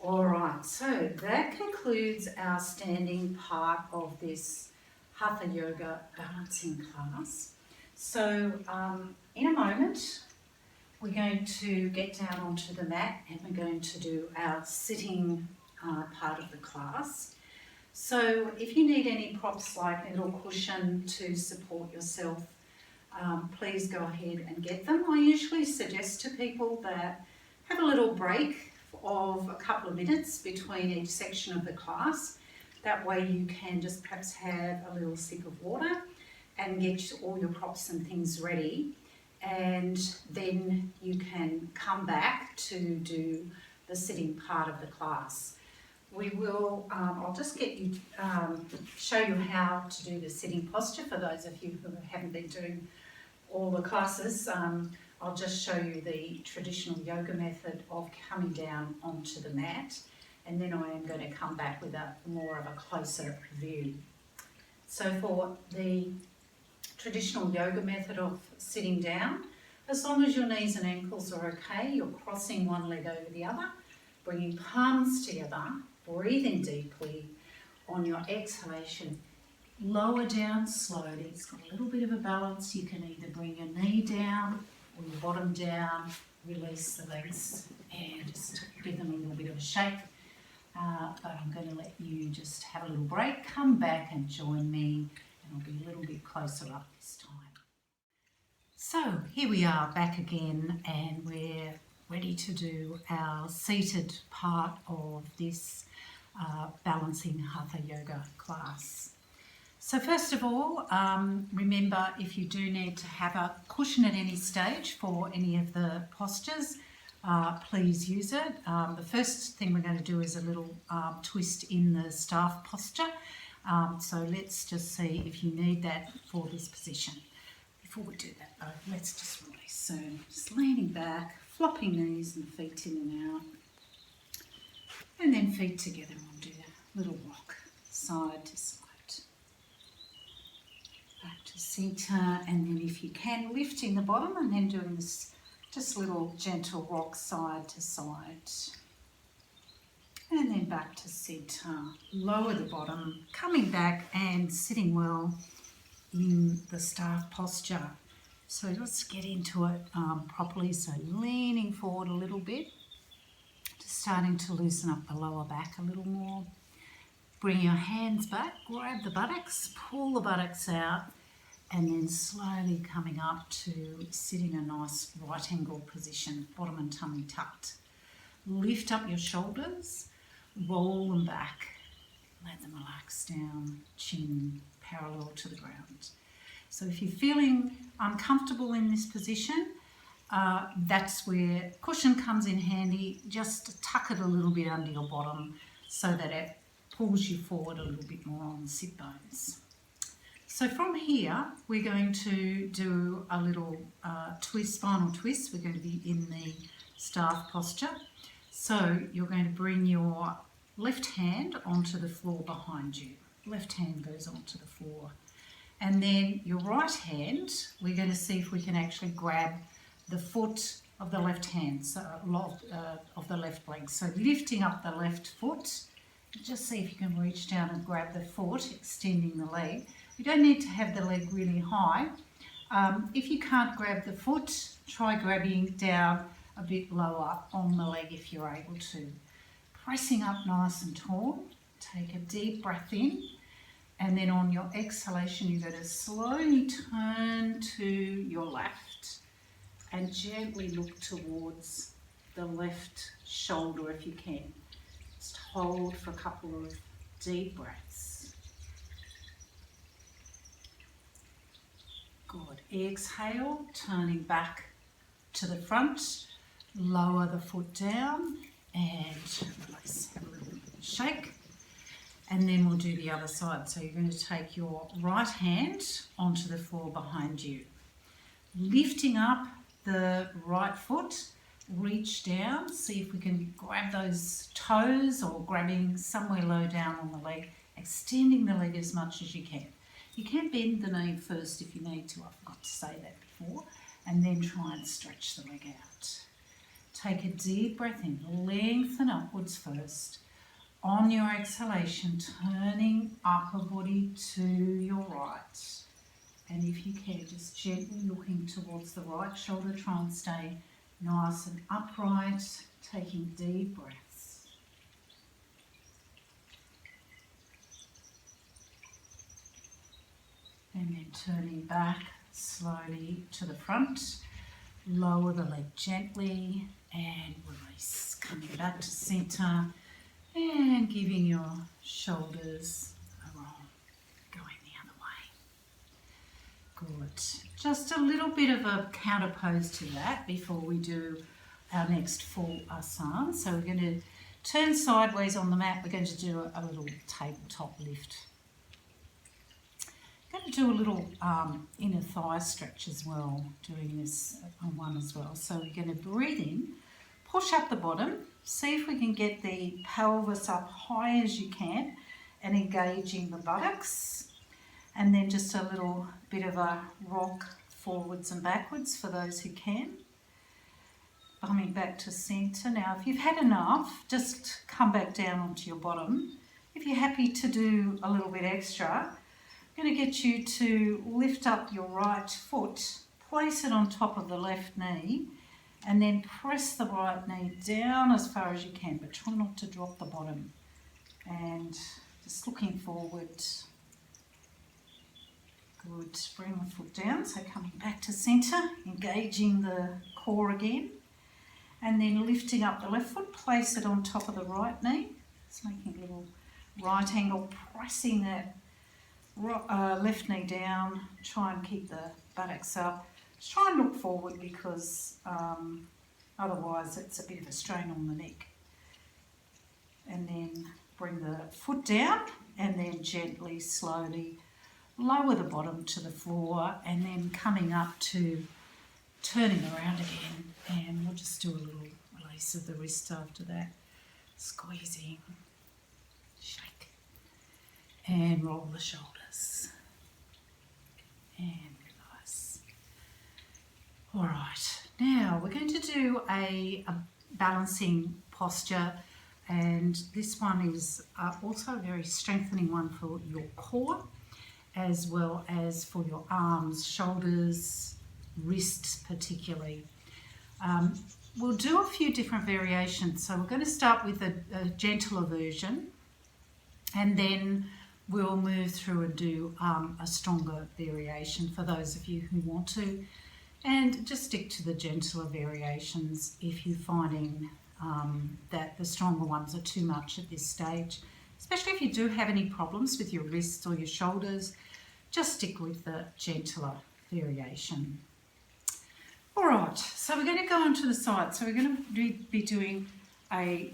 All right, so that concludes our standing part of this Hatha Yoga balancing class. So in a moment, we're going to get down onto the mat and we're going to do our sitting part of the class. So if you need any props like a little cushion to support yourself, please go ahead and get them. I usually suggest to people that have a little break of a couple of minutes between each section of the class. That way you can just perhaps have a little sip of water and get all your props and things ready, and then you can come back to do the sitting part of the class. We will, I'll just get you, show you how to do the sitting posture for those of you who haven't been doing all the classes. I'll just show you the traditional yoga method of coming down onto the mat, and then I am going to come back with a more of a closer view. So for the traditional yoga method of sitting down, as long as your knees and ankles are okay, you're crossing one leg over the other, bringing palms together, breathing deeply. On your exhalation, lower down slowly. It's got a little bit of a balance. You can either bring your knee down or your bottom down, release the legs and just give them a little bit of a shake. But I'm going to let you just have a little break, come back and join me, and I'll be a little bit closer up this time. So here we are back again, and we're ready to do our seated part of this balancing Hatha Yoga class. So first of all, remember, if you do need to have a cushion at any stage for any of the postures, please use it. The first thing we're going to do is a little twist in the staff posture. So let's just see if you need that for this position. Before we do that though, let's just release. So just leaning back, flopping knees and feet in and out. And then feet together, and we'll do a little rock, side to side. Back to centre, and then if you can, lifting the bottom and then doing this just little gentle rock side to side. And then back to centre, lower the bottom, coming back and sitting well in the staff posture. So let's get into it properly. So leaning forward a little bit, just starting to loosen up the lower back a little more. Bring your hands back, grab the buttocks, pull the buttocks out, and then slowly coming up to sit in a nice right angle position, bottom and tummy tucked. Lift up your shoulders, roll them back, let them relax down, chin parallel to the ground. So if you're feeling uncomfortable in this position, that's where cushion comes in handy. Just tuck it a little bit under your bottom so that it pulls you forward a little bit more on the sit bones. So from here, we're going to do a little twist, spinal twist. We're going to be in the staff posture. So you're going to bring your left hand onto the floor behind you. Left hand goes onto the floor. And then your right hand, we're going to see if we can actually grab the foot of the left hand, so of the left leg. So lifting up the left foot, just see if you can reach down and grab the foot, extending the leg. You don't need to have the leg really high. If you can't grab the foot, try grabbing down a bit lower on the leg if you're able to. Pressing up nice and tall, take a deep breath in, and then on your exhalation you're going to slowly turn to your left and gently look towards the left shoulder if you can. Just hold for a couple of deep breaths. Good. Exhale, turning back to the front, lower the foot down and release. Have a little shake. And then we'll do the other side. So you're going to take your right hand onto the floor behind you. Lifting up the right foot, reach down, see if we can grab those toes or grabbing somewhere low down on the leg, extending the leg as much as you can. You can bend the knee first if you need to, I forgot to say that before, and then try and stretch the leg out. Take a deep breath in, lengthen upwards first. On your exhalation, turning upper body to your right. And if you can, just gently looking towards the right shoulder, try and stay nice and upright, taking deep breaths. And then turning back slowly to the front. Lower the leg gently and release. Coming back to centre and giving your shoulders a roll. Going the other way. Good. Just a little bit of a counter pose to that before we do our next full asana. So we're going to turn sideways on the mat. We're going to do a little tabletop lift. Going to do a little inner thigh stretch as well, doing this on one as well. So we're going to breathe in, push up the bottom, see if we can get the pelvis up high as you can and engaging the buttocks. And then just a little bit of a rock forwards and backwards for those who can. Coming back to centre. Now if you've had enough, just come back down onto your bottom. If you're happy to do a little bit extra, I'm going to get you to lift up your right foot, place it on top of the left knee, and then press the right knee down as far as you can, but try not to drop the bottom. And just looking forward. Good. Bring the foot down, so coming back to centre, engaging the core again, and then lifting up the left foot, place it on top of the right knee. Just making a little right angle, pressing that left knee down, try and keep the buttocks up. Just try and look forward because otherwise it's a bit of a strain on the neck. And then bring the foot down and then gently, slowly lower the bottom to the floor and then coming up to turning around again. And we'll just do a little release of the wrist after that. Squeezing, shake, and roll the shoulders. And release. All right, now we're going to do a balancing posture, and this one is also a very strengthening one for your core as well as for your arms, shoulders, wrists particularly. We'll do a few different variations, so we're going to start with a gentler version and then we'll move through and do a stronger variation for those of you who want to, and just stick to the gentler variations if you're finding that the stronger ones are too much at this stage. Especially if you do have any problems with your wrists or your shoulders, just stick with the gentler variation. All right, so we're going to go onto the side. So we're going to be doing a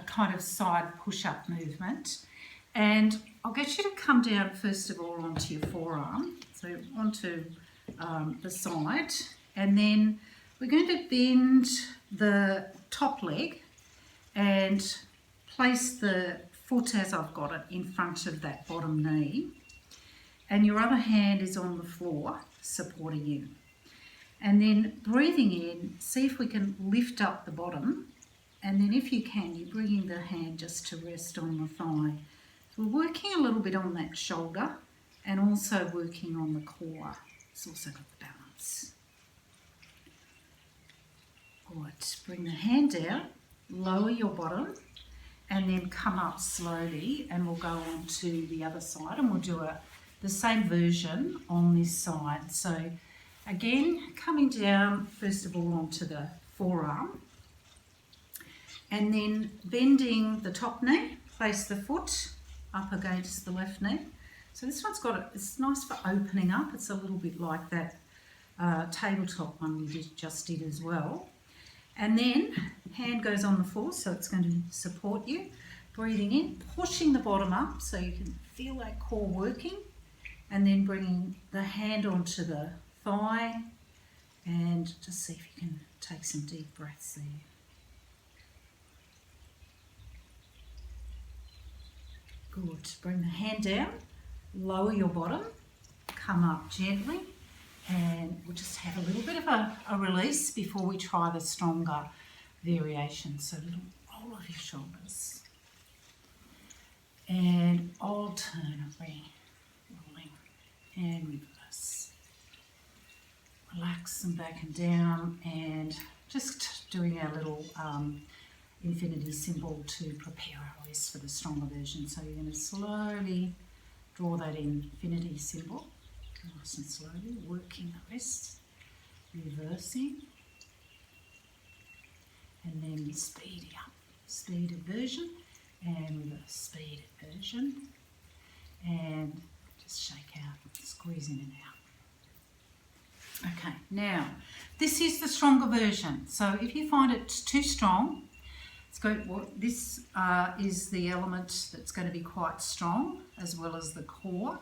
kind of side push-up movement. And I'll get you to come down first of all onto your forearm, so onto the side, and then we're going to bend the top leg and place the foot as I've got it in front of that bottom knee, and your other hand is on the floor supporting you. And then breathing in, see if we can lift up the bottom, and then if you can, you're bringing the hand just to rest on the thigh. We're working a little bit on that shoulder and also working on the core. It's also got the balance. Good. Bring the hand down, lower your bottom, and then come up slowly, and we'll go on to the other side and we'll do the same version on this side. So again, coming down first of all onto the forearm, and then bending the top knee, place the foot up against the left knee. So this one's it's nice for opening up. It's a little bit like that tabletop one we just did as well. And then hand goes on the floor, so it's going to support you. Breathing in, pushing the bottom up so you can feel that core working, and then bringing the hand onto the thigh, and just see if you can take some deep breaths there. Good. Bring the hand down, lower your bottom, come up gently, and we'll just have a little bit of a release before we try the stronger variation. So a little roll of your shoulders. And alternately rolling and reverse. Relax them back and down, and just doing our little infinity symbol to prepare our wrist for the stronger version. So you're going to slowly draw that infinity symbol Nice and slowly, working the wrist, reversing, and then speeding up. Speed inversion and reverse, speed inversion, and just shake out, squeezing it out. Okay, now this is the stronger version. So if you find it too strong, this is the element that's going to be quite strong, as well as the core.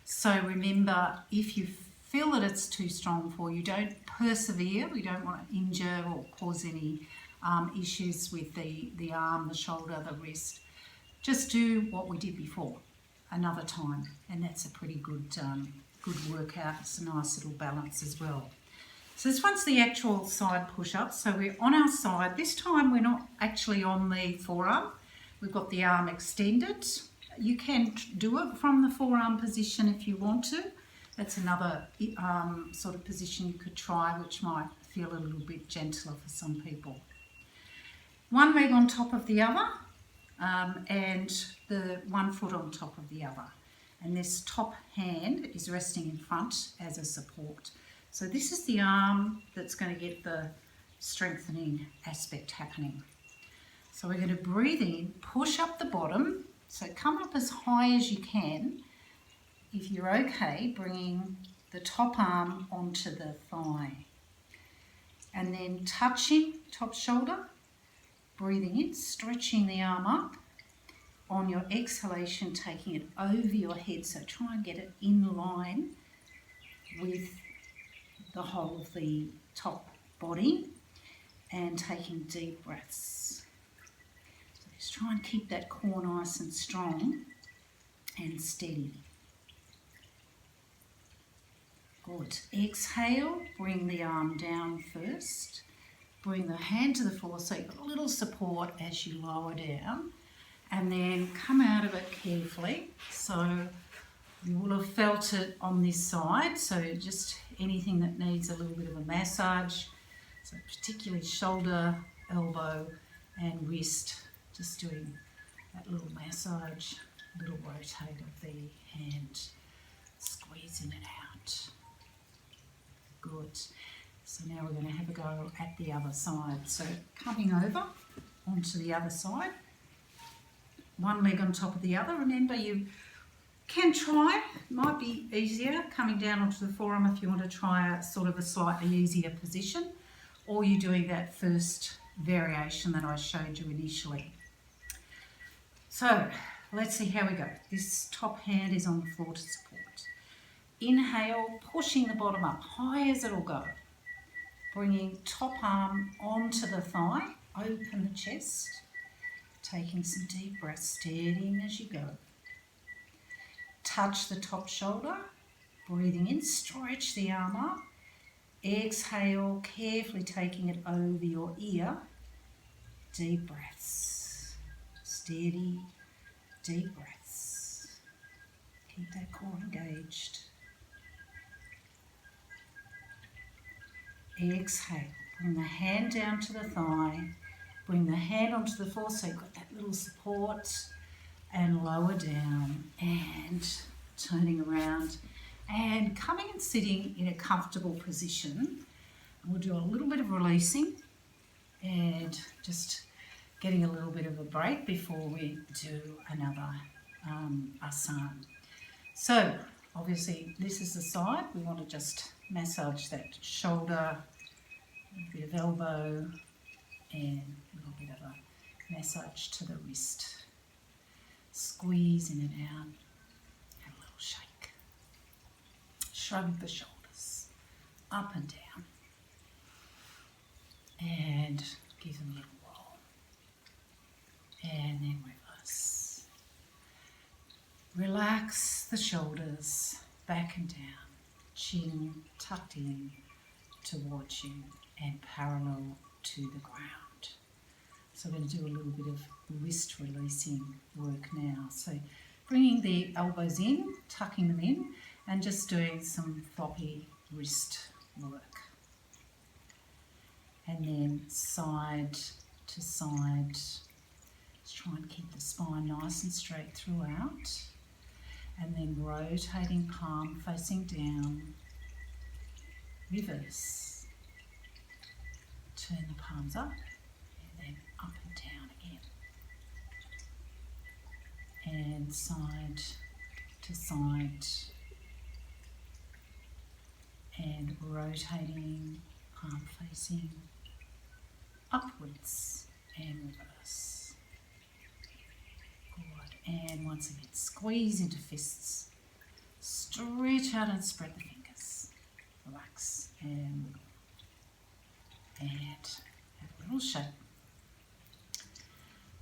So remember, if you feel that it's too strong for you, don't persevere. We don't want to injure or cause any issues with the arm, the shoulder, the wrist. Just do what we did before, another time, and that's a pretty good workout. It's a nice little balance as well. So this one's the actual side push-up. So we're on our side. This time we're not actually on the forearm. We've got the arm extended. You can do it from the forearm position if you want to. That's another sort of position you could try, which might feel a little bit gentler for some people. One leg on top of the other, and the one foot on top of the other. And this top hand is resting in front as a support. So this is the arm that's going to get the strengthening aspect happening. So we're going to breathe in, push up the bottom. So come up as high as you can. If you're okay, bringing the top arm onto the thigh. And then touching top shoulder, breathing in, stretching the arm up. On your exhalation, taking it over your head. So try and get it in line with the whole of the top body, and taking deep breaths. So just try and keep that core nice and strong and steady. Good. Exhale, bring the arm down first. Bring the hand to the floor so you've got a little support as you lower down, and then come out of it carefully. So you will have felt it on this side, so just anything that needs a little bit of a massage, so particularly shoulder, elbow and wrist, just doing that little massage, little rotate of the hand, squeezing it out. Good. So now we're going to have a go at the other side. So coming over onto the other side, one leg on top of the other. Remember, you can try, might be easier coming down onto the forearm if you want to try a sort of a slightly easier position, or you're doing that first variation that I showed you initially. So let's see how we go. This top hand is on the floor to support. Inhale, pushing the bottom up, high as it'll go. Bringing top arm onto the thigh, open the chest, taking some deep breaths, steadying as you go. Touch the top shoulder, breathing in, stretch the arm up. Exhale, carefully taking it over your ear. Deep breaths, steady, deep breaths. Keep that core engaged. Exhale, bring the hand down to the thigh, bring the hand onto the floor so you've got that little support, and lower down and turning around and coming and sitting in a comfortable position. We'll do a little bit of releasing and just getting a little bit of a break before we do another asana. So obviously this is the side. We want to just massage that shoulder, a bit of elbow, and a little bit of a massage to the wrist. Squeezing it out, and a little shake. Shrug the shoulders up and down, and give them a little roll, and then reverse. Relax the shoulders back and down, chin tucked in towards you and parallel to the ground. So we're going to do a little bit of wrist releasing work now. So bringing the elbows in, tucking them in, and just doing some floppy wrist work. And then side to side. Just try and keep the spine nice and straight throughout. and then rotating palm facing down, reverse, turn the palms up and then up and down again, and side to side, and rotating palm facing upwards and reverse. Good. And once again, squeeze into fists, stretch out and spread the fingers, relax and wiggle, and have a little shake.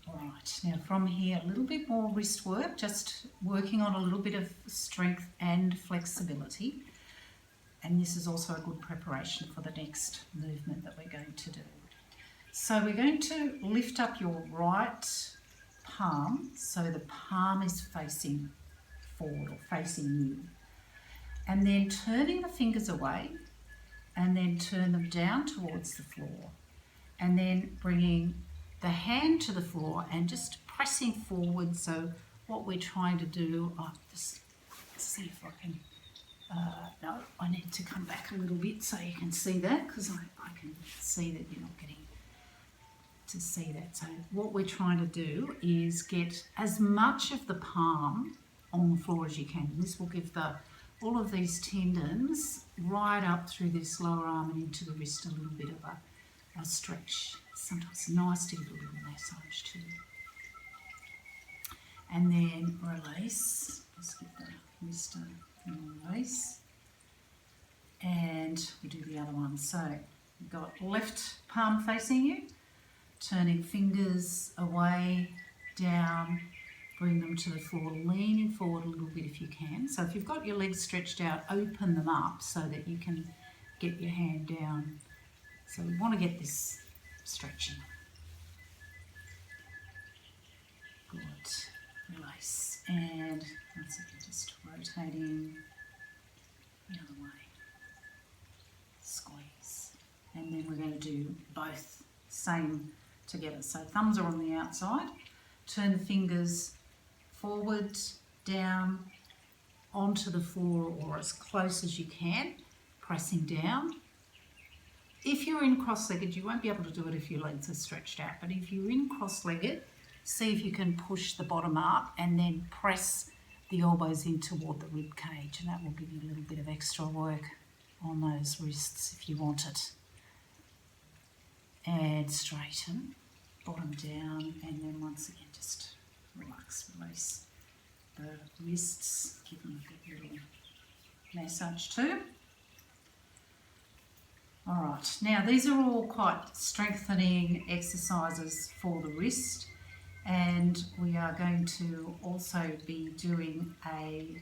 Alright, now from here a little bit more wrist work, just working on a little bit of strength and flexibility. And this is also a good preparation for the next movement that we're going to do. So we're going to lift up your right palm, so the palm is facing forward or facing you. And then turning the fingers away, and then turn them down towards the floor. And then bringing the hand to the floor and just pressing forward. So what we're trying to do, just see if I can, no, I need to come back a little bit so you can see that, because I can see that you're not getting to see that. So what we're trying to do is get as much of the palm on the floor as you can. And this will give all of these tendons right up through this lower arm and into the wrist a little bit of a stretch. Sometimes it's nice to give a little massage too. And then release. Just give the wrist a release. And we do the other one. So you've got left palm facing you, turning fingers away, down, bring them to the floor, leaning forward a little bit if you can. So if you've got your legs stretched out, open them up so that you can get your hand down. So we want to get this stretching. Good. Release. And once again, just rotating the other way. Squeeze. And then we're going to do both same together. So thumbs are on the outside. Turn the fingers forward, down, onto the floor or as close as you can, pressing down. If you're in cross-legged, you won't be able to do it if your legs are stretched out, but if you're in cross-legged, see if you can push the bottom up and then press the elbows in toward the rib cage, and that will give you a little bit of extra work on those wrists if you want it. And straighten, bottom down, and then once again just relax, release the wrists, give them a good little massage too. Alright, now these are all quite strengthening exercises for the wrist, and we are going to also be doing a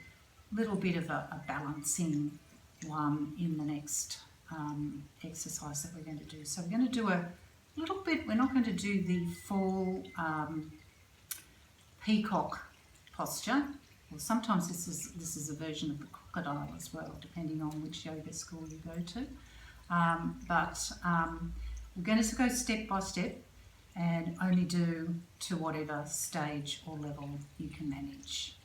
little bit of a balancing one in the next exercise that we're going to do. So we're going to do a little bit, we're not going to do the full peacock posture. Well, sometimes this is a version of the crocodile as well, depending on which yoga school you go to. But we're going to go step by step and only do to whatever stage or level you can manage.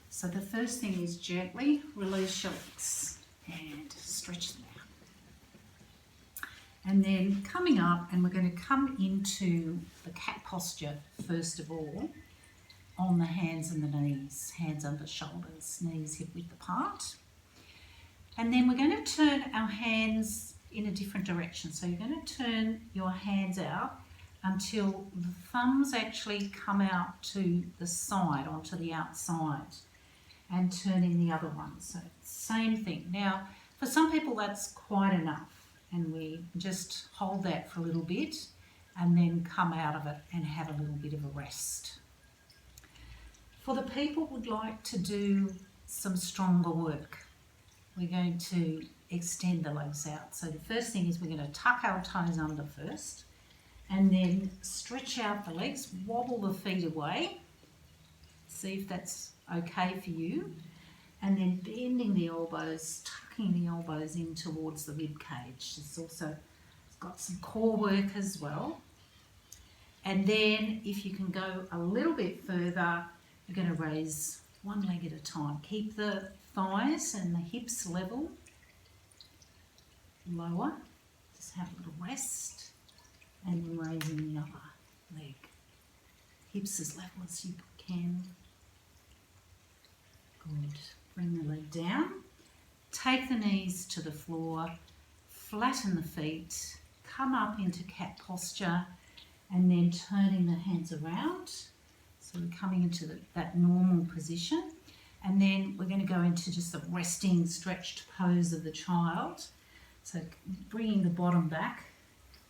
So the first thing is gently release your legs and stretch them out. And then coming up, and we're going to come into the cat posture first of all, on the hands and the knees, hands under shoulders, knees hip width apart. And then we're going to turn our hands in a different direction. So you're going to turn your hands out until the thumbs actually come out to the side, onto the outside, and turning the other one. So same thing. Now, for some people that's quite enough, and we just hold that for a little bit and then come out of it and have a little bit of a rest. For the people who would like to do some stronger work, we're going to extend the legs out. So the first thing is we're going to tuck our toes under first, and then stretch out the legs, wobble the feet away, see if that's okay for you, and then bending the elbows, tucking the elbows in towards the rib cage. It's also got some core work as well. And then if you can go a little bit further, you're going to raise one leg at a time. Keep the thighs and the hips level, lower, just have a little rest, and then raising the other leg. Hips as level as you can. Good. Bring the leg down. Take the knees to the floor, flatten the feet, come up into cat posture, and then turning the hands around. So we're coming into that normal position. And then we're going to go into just the resting, stretched pose of the child. So bringing the bottom back,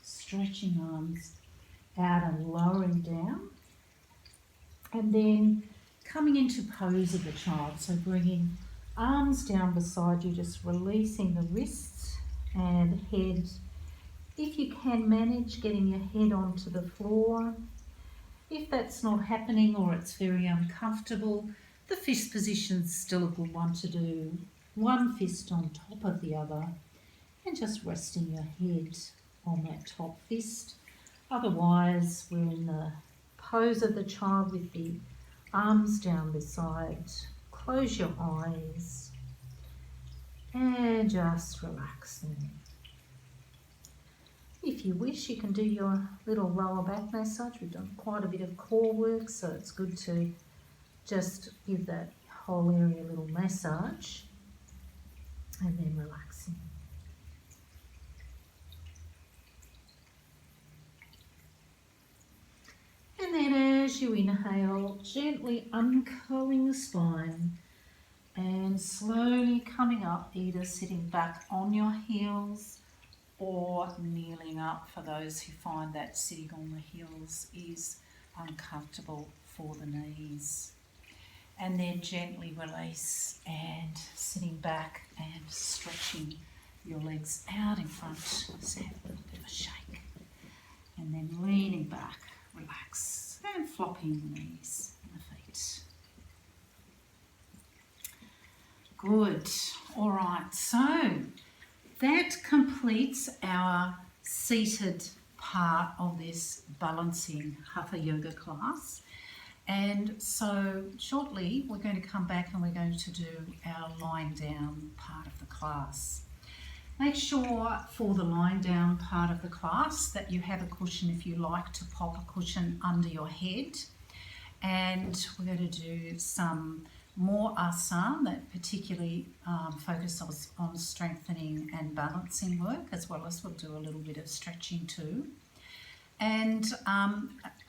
stretching arms out and lowering down. And then coming into pose of the child. So bringing arms down beside you, just releasing the wrists and head. If you can manage getting your head onto the floor. If that's not happening or it's very uncomfortable, the fist position's still a good one to do. One fist on top of the other and just resting your head on that top fist. Otherwise, we're in the pose of the child with the arms down beside. Close your eyes and just relax them. If you wish, you can do your little lower back massage. We've done quite a bit of core work, so it's good to just give that whole area a little massage and then relaxing. And then as you inhale, gently uncurling the spine and slowly coming up, either sitting back on your heels or kneeling up for those who find that sitting on the heels is uncomfortable for the knees. And then gently release and sitting back and stretching your legs out in front. Just have a little bit of a shake. And then leaning back, relax, and flopping the knees and the feet. Good. All right, so that completes our seated part of this balancing Hatha Yoga class. And so shortly we're going to come back and we're going to do our lying down part of the class. Make sure for the lying down part of the class that you have a cushion if you like to pop a cushion under your head. And we're going to do some more asana that particularly focus on strengthening and balancing work, as well as we'll do a little bit of stretching too. And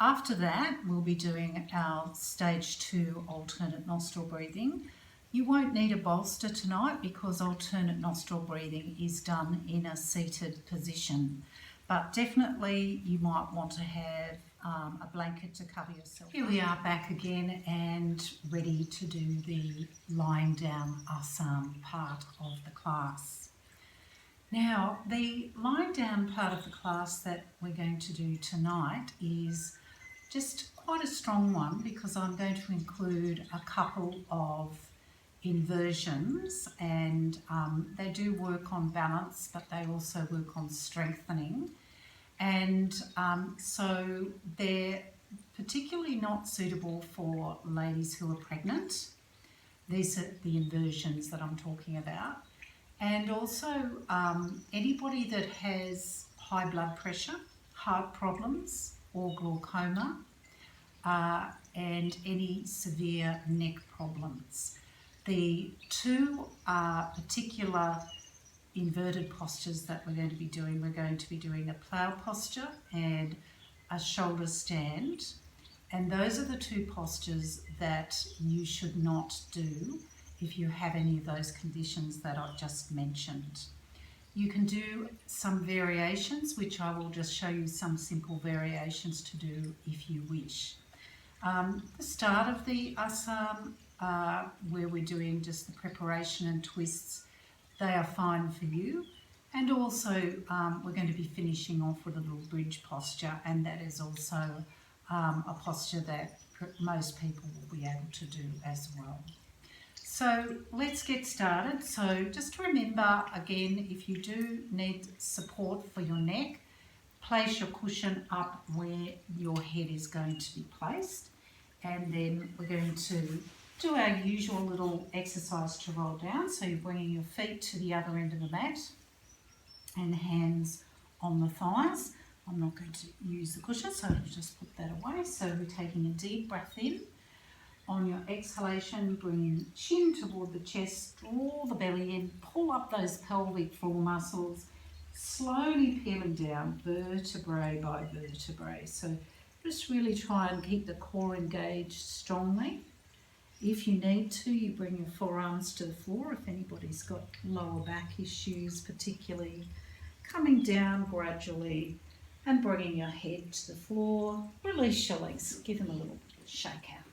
after that, we'll be doing our stage 2 alternate nostril breathing. You won't need a bolster tonight because alternate nostril breathing is done in a seated position. But definitely you might want to have a blanket to cover yourself. Here we are back again and ready to do the lying down asana part of the class. Now, the lying down part of the class that we're going to do tonight is just quite a strong one because I'm going to include a couple of inversions, and they do work on balance, but they also work on strengthening. And so they're particularly not suitable for ladies who are pregnant. These are the inversions that I'm talking about. And also anybody that has high blood pressure, heart problems or glaucoma, and any severe neck problems. The two particular inverted postures that we're going to be doing a plough posture and a shoulder stand. And those are the two postures that you should not do if you have any of those conditions that I've just mentioned. You can do some variations, which I will just show you some simple variations to do if you wish. The start of the asana, where we're doing just the preparation and twists, they are fine for you. And also we're going to be finishing off with a little bridge posture, and that is also a posture that most people will be able to do as well. So let's get started. So just remember again, if you do need support for your neck, place your cushion up where your head is going to be placed, and then we're going to do our usual little exercise to roll down. So you're bringing your feet to the other end of the mat and hands on the thighs. I'm not going to use the cushion, so I'll just put that away. So we're taking a deep breath in. On your exhalation, bring in chin toward the chest, draw the belly in, pull up those pelvic floor muscles, slowly peeling down vertebrae by vertebrae. So just really try and keep the core engaged strongly. If you need to, you bring your forearms to the floor if anybody's got lower back issues particularly. Coming down gradually and bringing your head to the floor. Release your legs, give them a little shake out.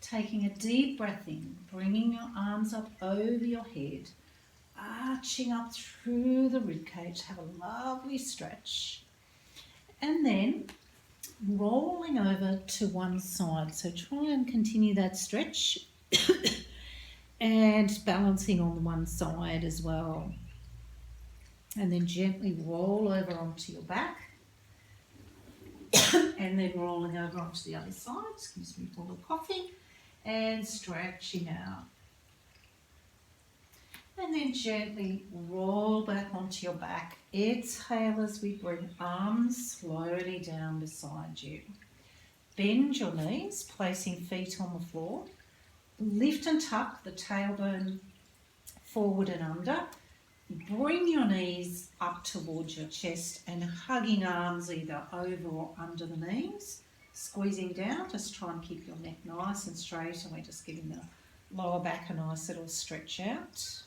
Taking a deep breath in, bringing your arms up over your head, arching up through the ribcage. Have a lovely stretch. And then rolling over to one side. So try and continue that stretch and balancing on one side as well. And then gently roll over onto your back and then rolling over onto the other side. Excuse me for the coughing. And stretching out. And then gently roll back onto your back. Exhale as we bring arms slowly down beside you. Bend your knees, placing feet on the floor. Lift and tuck the tailbone forward and under. Bring your knees up towards your chest and hugging arms either over or under the knees. Squeezing down, just try and keep your neck nice and straight, and we're just giving the lower back a nice little stretch out.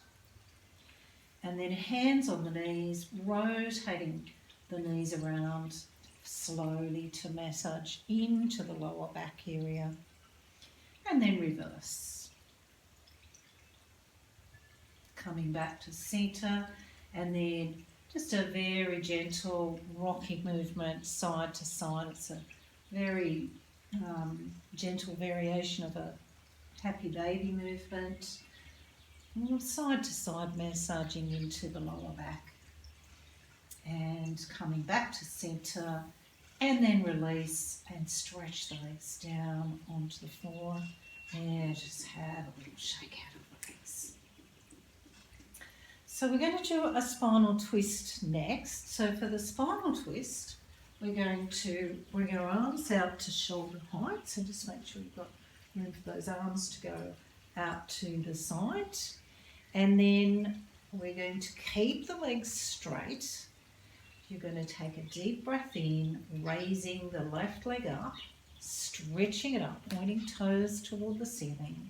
And then hands on the knees, rotating the knees around slowly to massage into the lower back area. And then reverse. Coming back to centre, and then just a very gentle rocking movement side to side. It's a very gentle variation of a happy baby movement. Side to side massaging into the lower back. And coming back to centre, and then release and stretch the legs down onto the floor. And just have a little shake out of the legs. So we're going to do a spinal twist next. So for the spinal twist, we're going to bring our arms out to shoulder height. So just make sure you've got room for those arms to go out to the side. And then we're going to keep the legs straight. You're going to take a deep breath in, raising the left leg up, stretching it up, pointing toes toward the ceiling.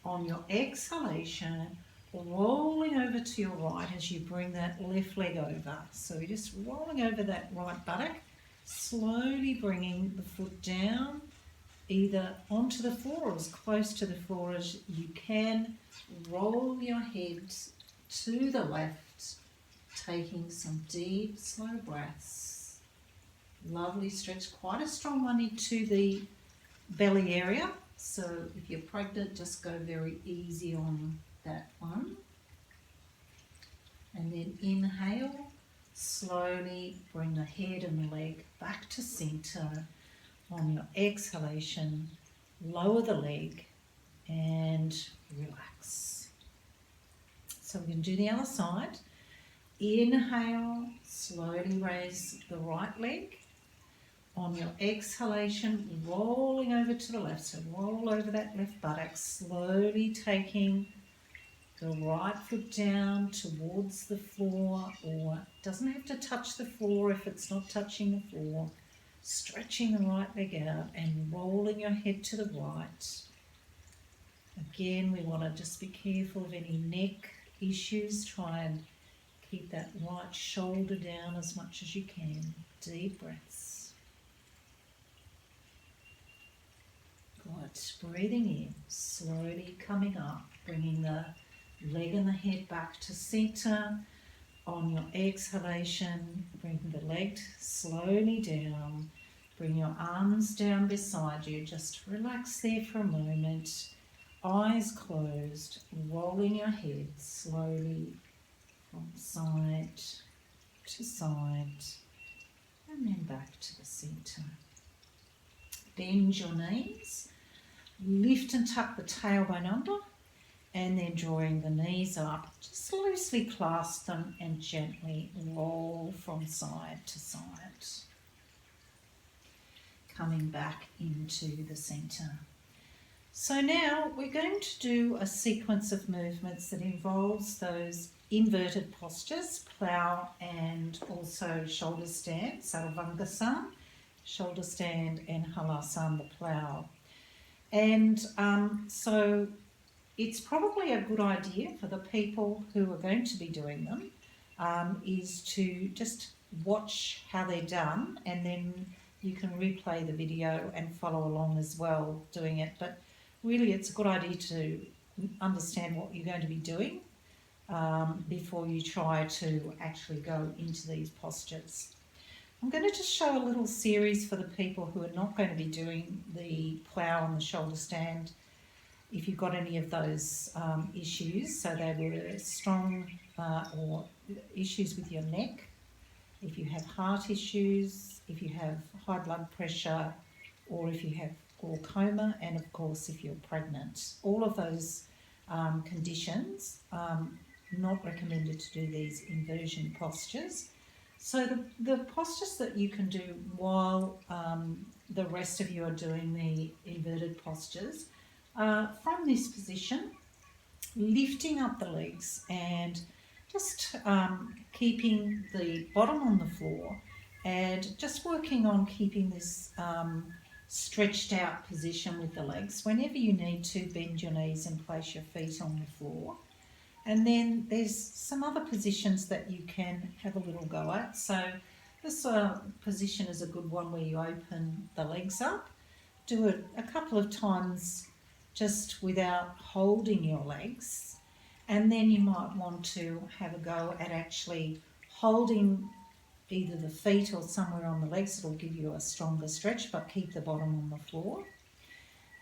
On your exhalation, rolling over to your right as you bring that left leg over. So you're just rolling over that right buttock, slowly bringing the foot down, either onto the floor or as close to the floor as you can. Roll your head to the left, taking some deep, slow breaths. Lovely stretch, quite a strong one into the belly area. So if you're pregnant, just go very easy on that one. And then inhale, slowly bring the head and the leg back to centre. On your exhalation, lower the leg and relax. So we're going to do the other side. Inhale, slowly raise the right leg. On your exhalation, rolling over to the left. So roll over that left buttock, slowly taking the right foot down towards the floor, or it doesn't have to touch the floor if it's not touching the floor. Stretching the right leg out and rolling your head to the right. Again, we want to just be careful of any neck issues. Try and keep that right shoulder down as much as you can. Deep breaths. Good. Breathing in, slowly coming up, bringing the leg and the head back to centre. On your exhalation, bring the leg slowly down. Bring your arms down beside you. Just relax there for a moment. Eyes closed, rolling your head slowly from side to side and then back to the centre. Bend your knees, lift and tuck the tailbone under, and then drawing the knees up. Just loosely clasp them and gently roll from side to side. Coming back into the centre. So now we're going to do a sequence of movements that involves those inverted postures, plough and also shoulder stand, Sarvangasana, shoulder stand, and Halasana, the plough. And so it's probably a good idea for the people who are going to be doing them is to just watch how they're done, and then you can replay the video and follow along as well doing it. But really it's a good idea to understand what you're going to be doing before you try to actually go into these postures. I'm going to just show a little series for the people who are not going to be doing the plough and the shoulder stand, if you've got any of those issues. So they were strong or issues with your neck, if you have heart issues, if you have high blood pressure, or if you have glaucoma, and of course if you're pregnant. All of those conditions, not recommended to do these inversion postures. So the postures that you can do while the rest of you are doing the inverted postures, from this position, lifting up the legs and just keeping the bottom on the floor and just working on keeping this stretched out position with the legs. Whenever you need to, bend your knees and place your feet on the floor. And then there's some other positions that you can have a little go at. So this position is a good one where you open the legs up. Do it a couple of times just without holding your legs. And then you might want to have a go at actually holding either the feet or somewhere on the legs. It'll give you a stronger stretch, but keep the bottom on the floor.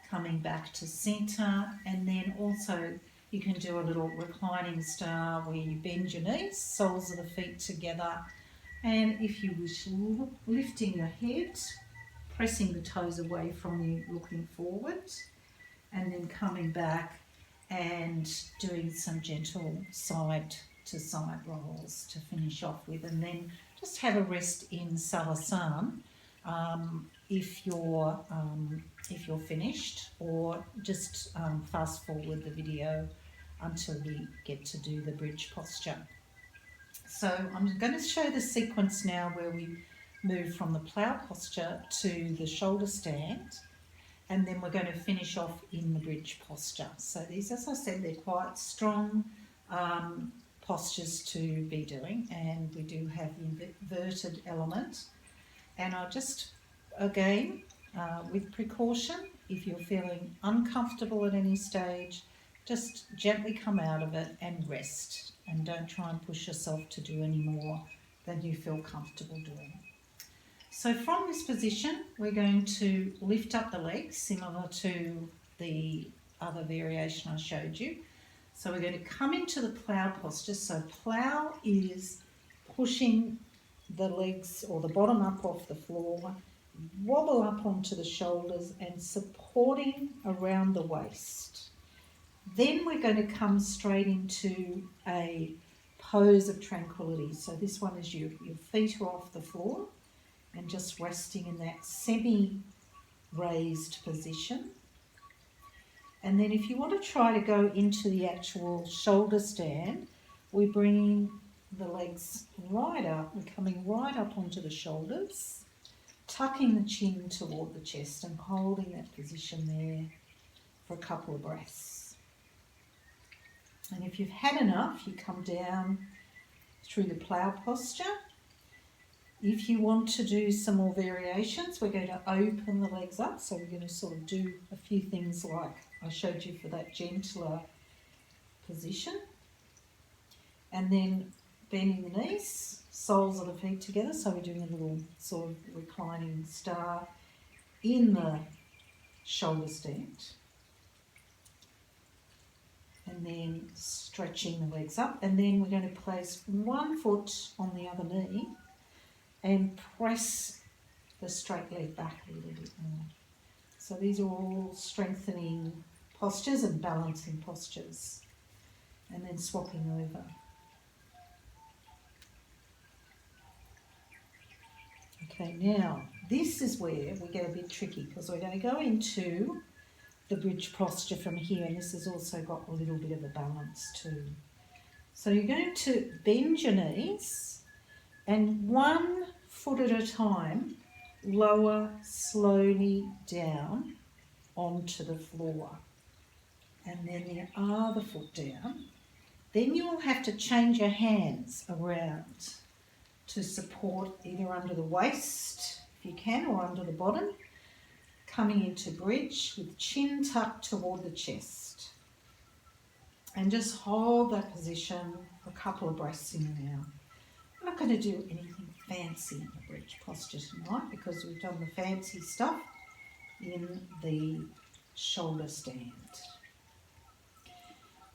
Coming back to centre, and then also you can do a little reclining star where you bend your knees, soles of the feet together, and if you wish, lifting your head, pressing the toes away from you, looking forward, and then coming back and doing some gentle side to side rolls to finish off with, and then just have a rest in Savasana if you're finished, or just fast forward the video until we get to do the bridge posture. So I'm going to show the sequence now where we move from the plough posture to the shoulder stand, and then we're going to finish off in the bridge posture. So these, as I said, they're quite strong postures to be doing, and we do have the inverted element. And I'll just, again, with precaution, if you're feeling uncomfortable at any stage, just gently come out of it and rest, and don't try and push yourself to do any more than you feel comfortable doing. So from this position, we're going to lift up the legs, similar to the other variation I showed you. So we're going to come into the plough posture. So plough is pushing the legs or the bottom up off the floor, wobble up onto the shoulders and supporting around the waist. Then we're going to come straight into a pose of tranquility. So this one is your feet are off the floor and just resting in that semi-raised position. And then if you want to try to go into the actual shoulder stand, we're bringing the legs right up. We're coming right up onto the shoulders, tucking the chin toward the chest and holding that position there for a couple of breaths. And if you've had enough, you come down through the plough posture. If you want to do some more variations, we're going to open the legs up. So we're going to sort of do a few things like I showed you for that gentler position. And then bending the knees, soles of the feet together. So we're doing a little sort of reclining star in the shoulder stand. And then stretching the legs up. And then we're going to place one foot on the other knee and press the straight leg back a little bit more. So So these are all strengthening postures and balancing postures. And then swapping over. Okay, now this is where we get a bit tricky because we're going to go into the bridge posture from here, and this has also got a little bit of a balance too. So you're going to bend your knees and 1 foot at a time lower slowly down onto the floor, and then the other foot down. Then you will have to change your hands around to support either under the waist, if you can, or under the bottom, coming into bridge with chin tucked toward the chest. And just hold that position for a couple of breaths in and out. I'm not going to do anything fancy in the bridge posture tonight because we've done the fancy stuff in the shoulder stand.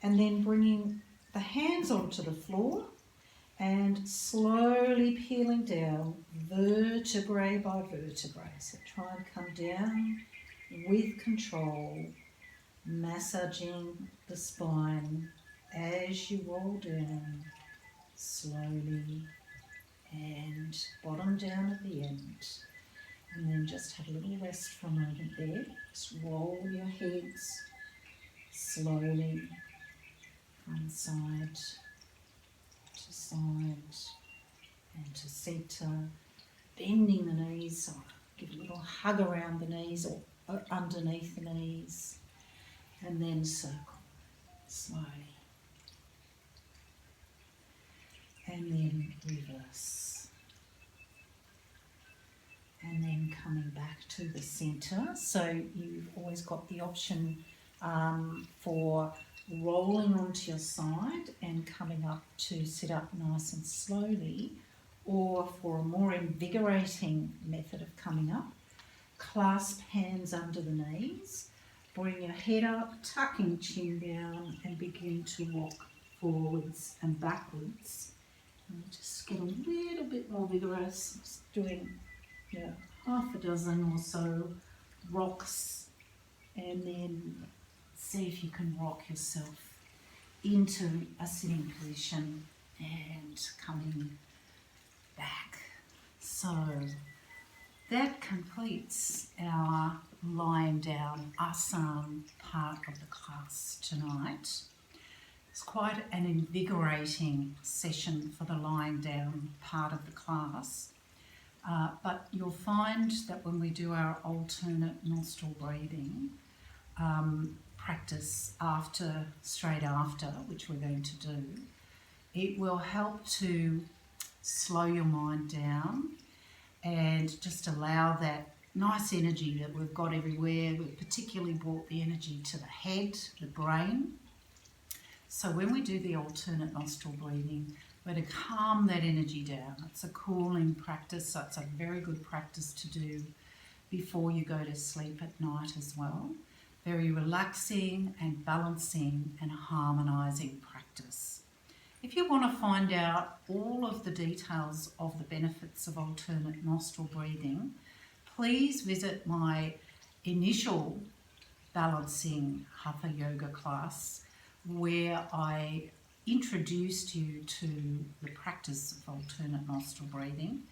And then bringing the hands onto the floor and slowly peeling down vertebrae by vertebrae. So try and come down with control, massaging the spine as you roll down slowly and bottom down at the end. And then just have a little rest for a moment there. Just roll your heads slowly from side to side and to centre, bending the knees, so give a little hug around the knees or underneath the knees, and then circle slowly, and then reverse, and then coming back to the centre. So you've always got the option for rolling onto your side and coming up to sit up nice and slowly, or for a more invigorating method of coming up, clasp hands under the knees, bring your head up, tucking chin down, and begin to walk forwards and backwards. And just get a little bit more vigorous, just doing half a dozen or so rocks, and then see if you can rock yourself into a sitting position and coming back. So that completes our lying down asana part of the class tonight. It's quite an invigorating session for the lying down part of the class. But you'll find that when we do our alternate nostril breathing practice straight after, which we're going to do, it will help to slow your mind down and just allow that nice energy that we've got everywhere. We've particularly brought the energy to the head, the brain. So when we do the alternate nostril breathing, we're going to calm that energy down. It's a cooling practice, so it's a very good practice to do before you go to sleep at night as well. Very relaxing and balancing and harmonising practice. If you want to find out all of the details of the benefits of alternate nostril breathing, please visit my initial balancing Hatha Yoga class, where I introduced you to the practice of alternate nostril breathing,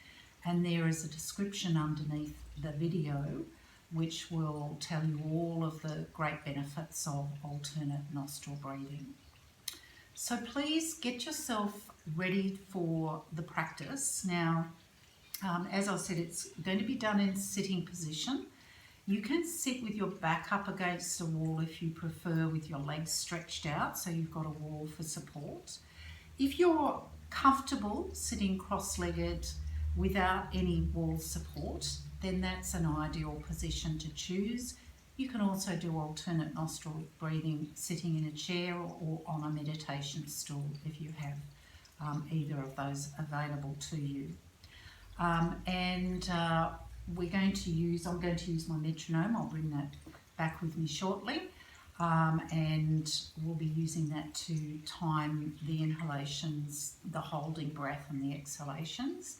and there is a description underneath the video which will tell you all of the great benefits of alternate nostril breathing. So please get yourself ready for the practice. Now, as I said, it's going to be done in sitting position. You can sit with your back up against the wall if you prefer, with your legs stretched out, so you've got a wall for support. If you're comfortable sitting cross-legged without any wall support, then that's an ideal position to choose. You can also do alternate nostril breathing sitting in a chair or on a meditation stool if you have either of those available to you. I'm going to use my metronome. I'll bring that back with me shortly, and we'll be using that to time the inhalations, the holding breath and the exhalations.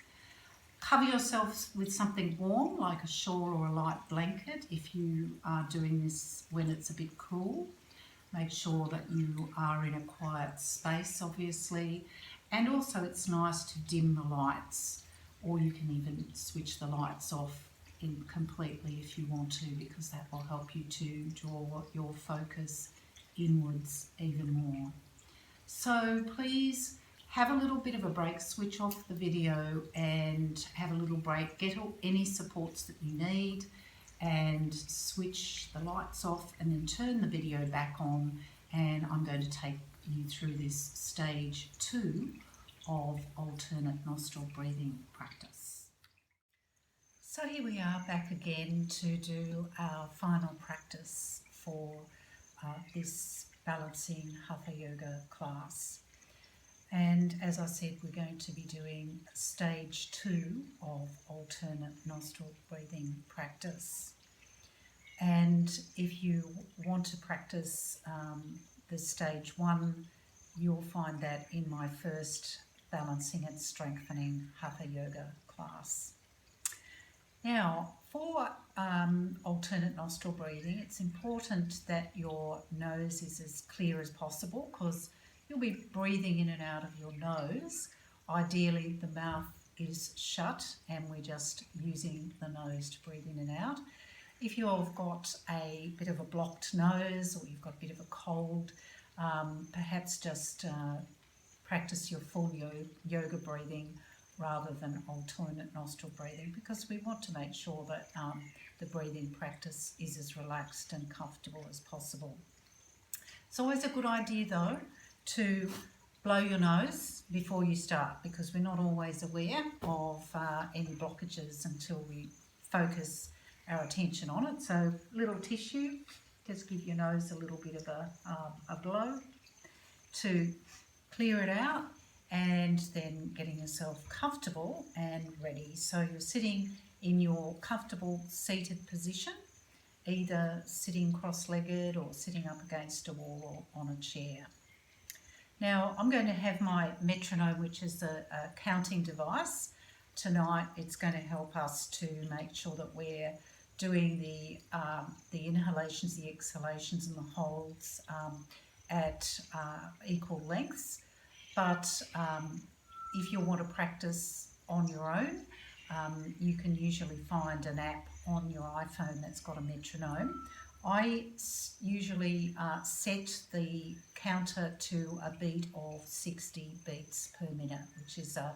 Cover yourself with something warm like a shawl or a light blanket if you are doing this when it's a bit cool. Make sure that you are in a quiet space, obviously, and also it's nice to dim the lights, or you can even switch the lights off completely if you want to, because that will help you to draw your focus inwards even more. So please have a little bit of a break, switch off the video and have a little break, get any supports that you need, and switch the lights off and then turn the video back on, and I'm going to take you through this stage 2 of alternate nostril breathing practice. So here we are back again to do our final practice for this balancing Hatha Yoga class. And as I said, we're going to be doing stage 2 of alternate nostril breathing practice. And if you want to practice the stage 1, you'll find that in my first balancing and strengthening Hatha Yoga class. Now, for alternate nostril breathing, it's important that your nose is as clear as possible, because you'll be breathing in and out of your nose. Ideally, the mouth is shut and we're just using the nose to breathe in and out. If you've got a bit of a blocked nose or you've got a bit of a cold, perhaps just practice your full yoga breathing rather than alternate nostril breathing, because we want to make sure that the breathing practice is as relaxed and comfortable as possible. It's always a good idea though to blow your nose before you start, because we're not always aware of any blockages until we focus our attention on it. So little tissue, just give your nose a little bit of a blow to clear it out, and then getting yourself comfortable and ready. So you're sitting in your comfortable seated position, either sitting cross-legged or sitting up against a wall or on a chair. Now I'm going to have my metronome, which is a counting device. Tonight it's going to help us to make sure that we're doing the inhalations, the exhalations and the holds at equal lengths. But if you want to practice on your own, you can usually find an app on your iPhone that's got a metronome. I usually set the counter to a beat of 60 beats per minute, which is a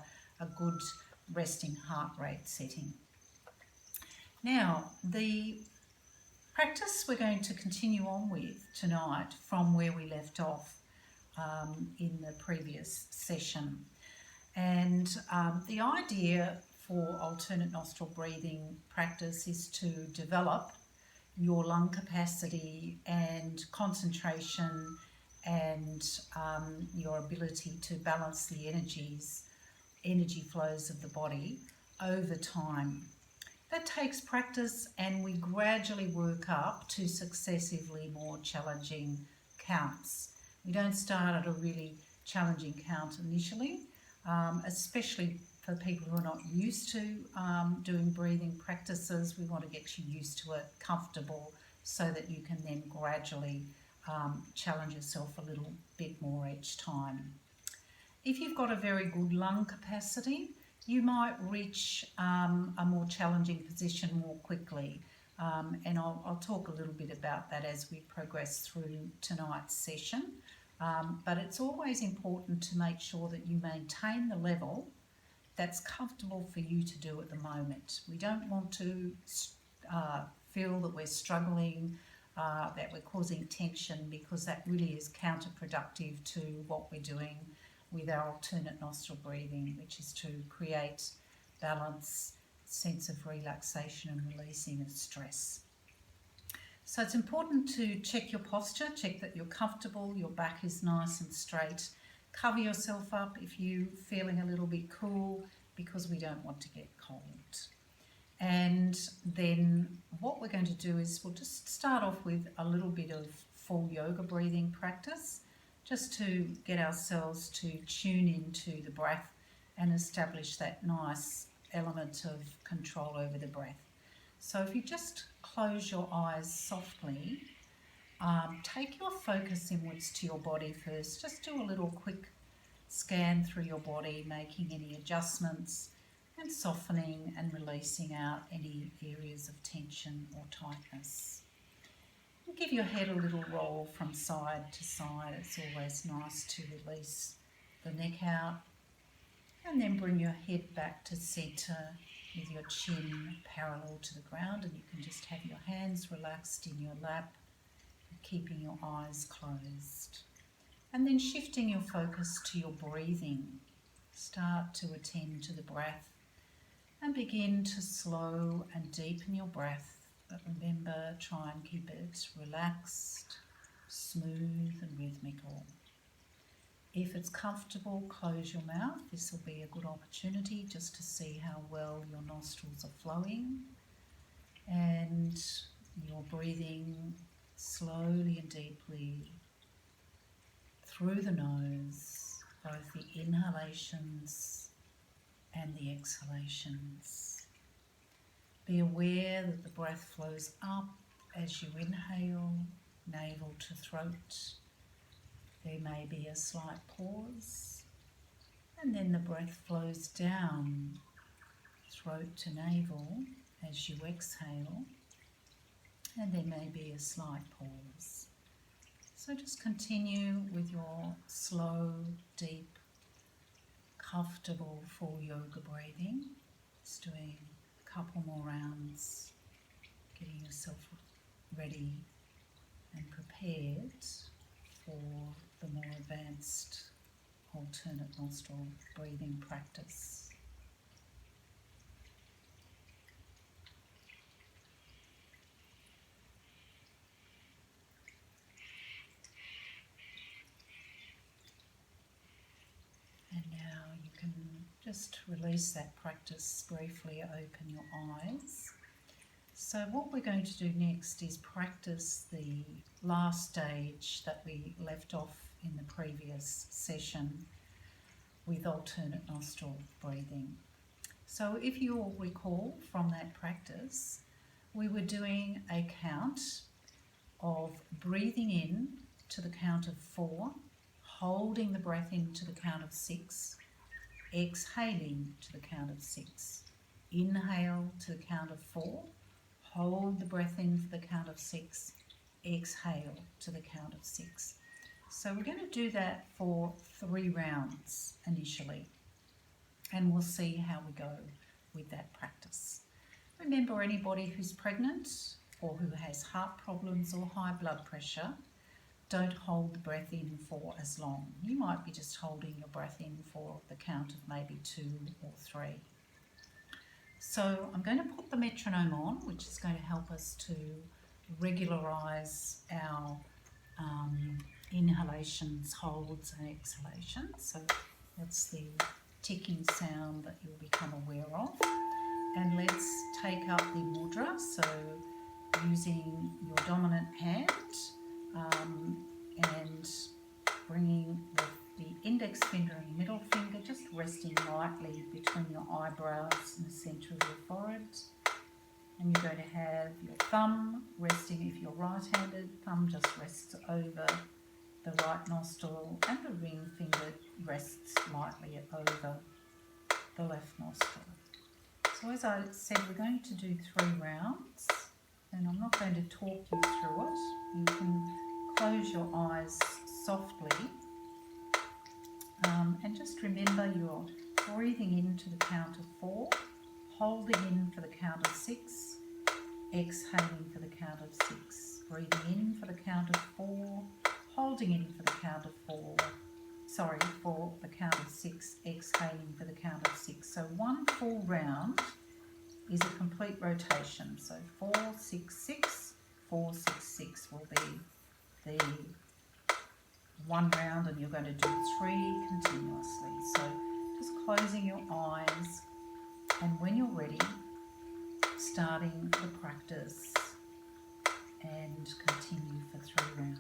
good resting heart rate setting. Now, the practice we're going to continue on with tonight from where we left off in the previous session. And the idea for alternate nostril breathing practice is to develop your lung capacity and concentration and your ability to balance the energy flows of the body over time. That takes practice, and we gradually work up to successively more challenging counts. We don't start at a really challenging count initially, especially for people who are not used to doing breathing practices. We want to get you used to it, comfortable, so that you can then gradually challenge yourself a little bit more each time. If you've got a very good lung capacity, you might reach a more challenging position more quickly. And I'll talk a little bit about that as we progress through tonight's session. But it's always important to make sure that you maintain the level that's comfortable for you to do at the moment. We don't want to feel that we're struggling, that we're causing tension, because that really is counterproductive to what we're doing with our alternate nostril breathing, which is to create balance, sense of relaxation and releasing of stress. So it's important to check your posture, check that you're comfortable, your back is nice and straight. Cover yourself up if you're feeling a little bit cool, because we don't want to get cold. And then what we're going to do is we'll just start off with a little bit of full yoga breathing practice, just to get ourselves to tune into the breath and establish that nice element of control over the breath. So if you just close your eyes softly, take your focus inwards to your body first. Just do a little quick scan through your body, making any adjustments and softening and releasing out any areas of tension or tightness. And give your head a little roll from side to side. It's always nice to release the neck out. And then bring your head back to centre with your chin parallel to the ground, and you can just have your hands relaxed in your lap, keeping your eyes closed. And then shifting your focus to your breathing. Start to attend to the breath and begin to slow and deepen your breath. But remember, try and keep it relaxed, smooth and rhythmical. If it's comfortable, close your mouth. This will be a good opportunity just to see how well your nostrils are flowing and you're breathing slowly and deeply through the nose, both the inhalations and the exhalations. Be aware that the breath flows up as you inhale, navel to throat. There may be a slight pause, and then the breath flows down, throat to navel as you exhale, and there may be a slight pause. So just continue with your slow, deep, comfortable full yoga breathing. Just doing a couple more rounds, getting yourself ready and prepared for the more advanced alternate nostril breathing practice. And now you can just release that practice, briefly open your eyes. So what we're going to do next is practice the last stage that we left off in the previous session with alternate nostril breathing. So if you'll recall from that practice, we were doing a count of breathing in to the count of 4, holding the breath in to the count of 6, exhaling to the count of 6, inhale to the count of 4, hold the breath in for the count of 6, exhale to the count of 6. So we're going to do that for 3 rounds initially, and we'll see how we go with that practice. Remember, anybody who's pregnant or who has heart problems or high blood pressure, don't hold the breath in for as long. You might be just holding your breath in for the count of maybe 2 or 3. So I'm going to put the metronome on, which is going to help us to regularise our inhalations, holds and exhalations. So that's the ticking sound that you'll become aware of. And let's take up the mudra, so using your dominant hand and bringing the index finger and middle finger just resting lightly between your eyebrows and the centre of your forehead. And you're going to have your thumb resting, if you're right-handed, thumb just rests over the right nostril and the ring finger rests lightly over the left nostril. So as I said, we're going to do 3 rounds, and I'm not going to talk you through it. You can close your eyes softly and just remember you're breathing in to the count of 4, holding in for the count of 6, exhaling for the count of 6, breathing in for the count of 4, holding in for the count of 4, for the count of 6, exhaling for the count of 6. So 1 full round is a complete rotation. So 4, 6, 6, 4, 6, 6 will be the 1 round, and you're going to do 3 continuously. So just closing your eyes, and when you're ready, starting the practice and continue for 3 rounds.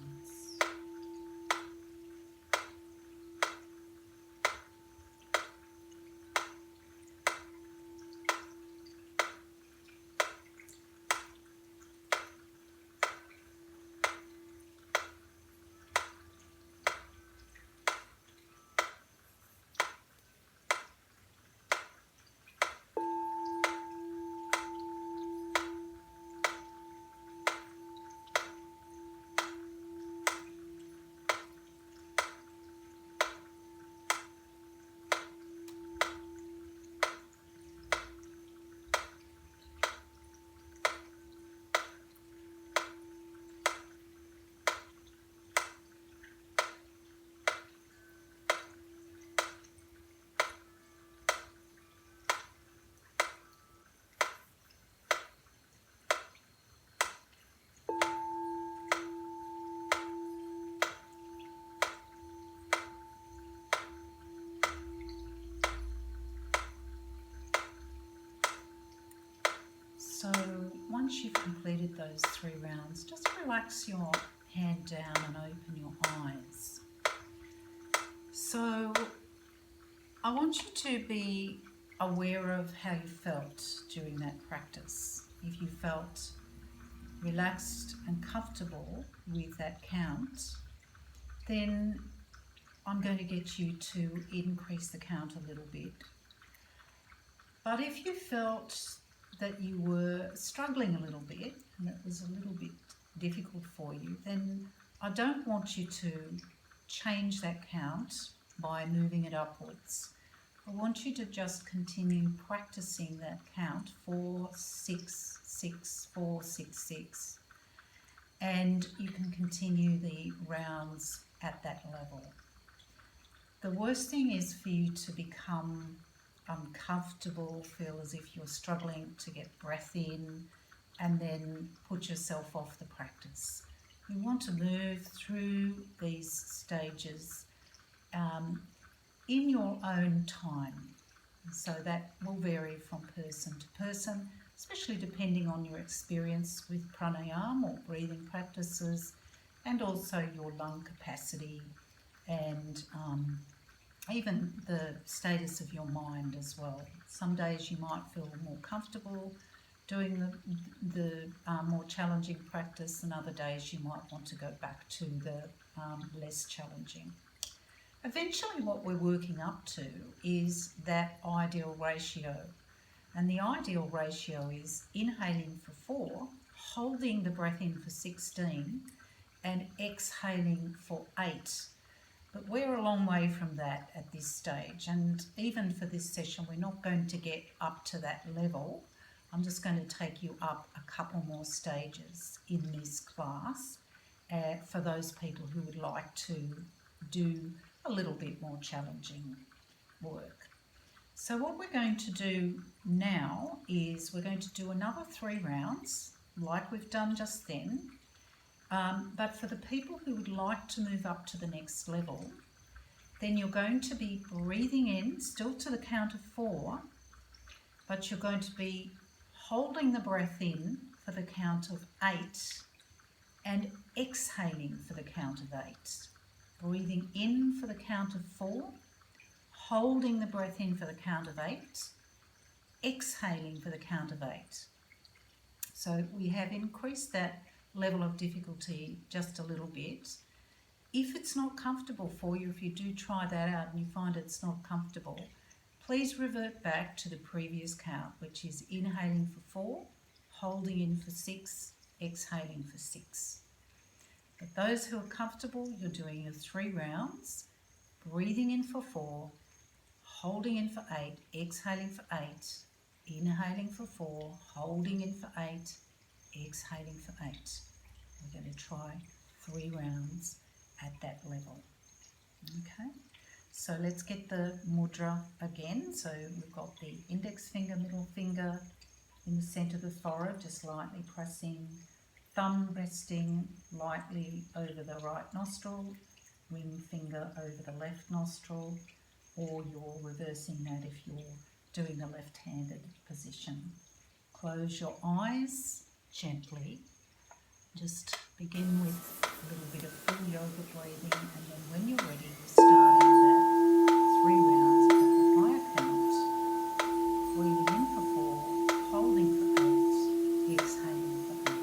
So once you've completed those 3 rounds, just relax your hand down and open your eyes. So I want you to be aware of how you felt during that practice. If you felt relaxed and comfortable with that count, then I'm going to get you to increase the count a little bit. But if you felt that you were struggling a little bit and it was a little bit difficult for you, then I don't want you to change that count by moving it upwards. I want you to just continue practicing that count, 4, 6, 6, 4, 6, 6, and you can continue the rounds at that level. The worst thing is for you to become uncomfortable, feel as if you're struggling to get breath in, and then put yourself off the practice. You want to move through these stages in your own time. So that will vary from person to person, especially depending on your experience with pranayama or breathing practices, and also your lung capacity and even the status of your mind as well. Some days you might feel more comfortable doing the more challenging practice, and other days you might want to go back to the less challenging. Eventually what we're working up to is that ideal ratio. And the ideal ratio is inhaling for 4, holding the breath in for 16, and exhaling for 8. But we're a long way from that at this stage, and even for this session we're not going to get up to that level. I'm just going to take you up a couple more stages in this class for those people who would like to do a little bit more challenging work. So what we're going to do now is we're going to do another 3 rounds like we've done just then. But for the people who would like to move up to the next level, then you're going to be breathing in, still to the count of 4, but you're going to be holding the breath in for the count of 8 and exhaling for the count of 8. Breathing in for the count of 4, holding the breath in for the count of 8, exhaling for the count of 8. So we have increased that level of difficulty just a little bit. If it's not comfortable for you, if you do try that out and you find it's not comfortable, please revert back to the previous count, which is inhaling for 4, holding in for 6, exhaling for 6. But those who are comfortable, you're doing your 3 rounds, breathing in for 4, holding in for 8, exhaling for 8, inhaling for 4, holding in for 8, exhaling for 8. We're going to try 3 rounds at that level. Okay, so let's get the mudra again. So we've got the index finger, middle finger in the center of the forehead, just lightly pressing, thumb resting lightly over the right nostril, ring finger over the left nostril, or you're reversing that if you're doing the left-handed position. Close your eyes gently. Just begin with a little bit of full yoga breathing, and then when you're ready, we're starting that 3 rounds at the higher count. Breathing in for 4, holding for 8, exhaling for 8.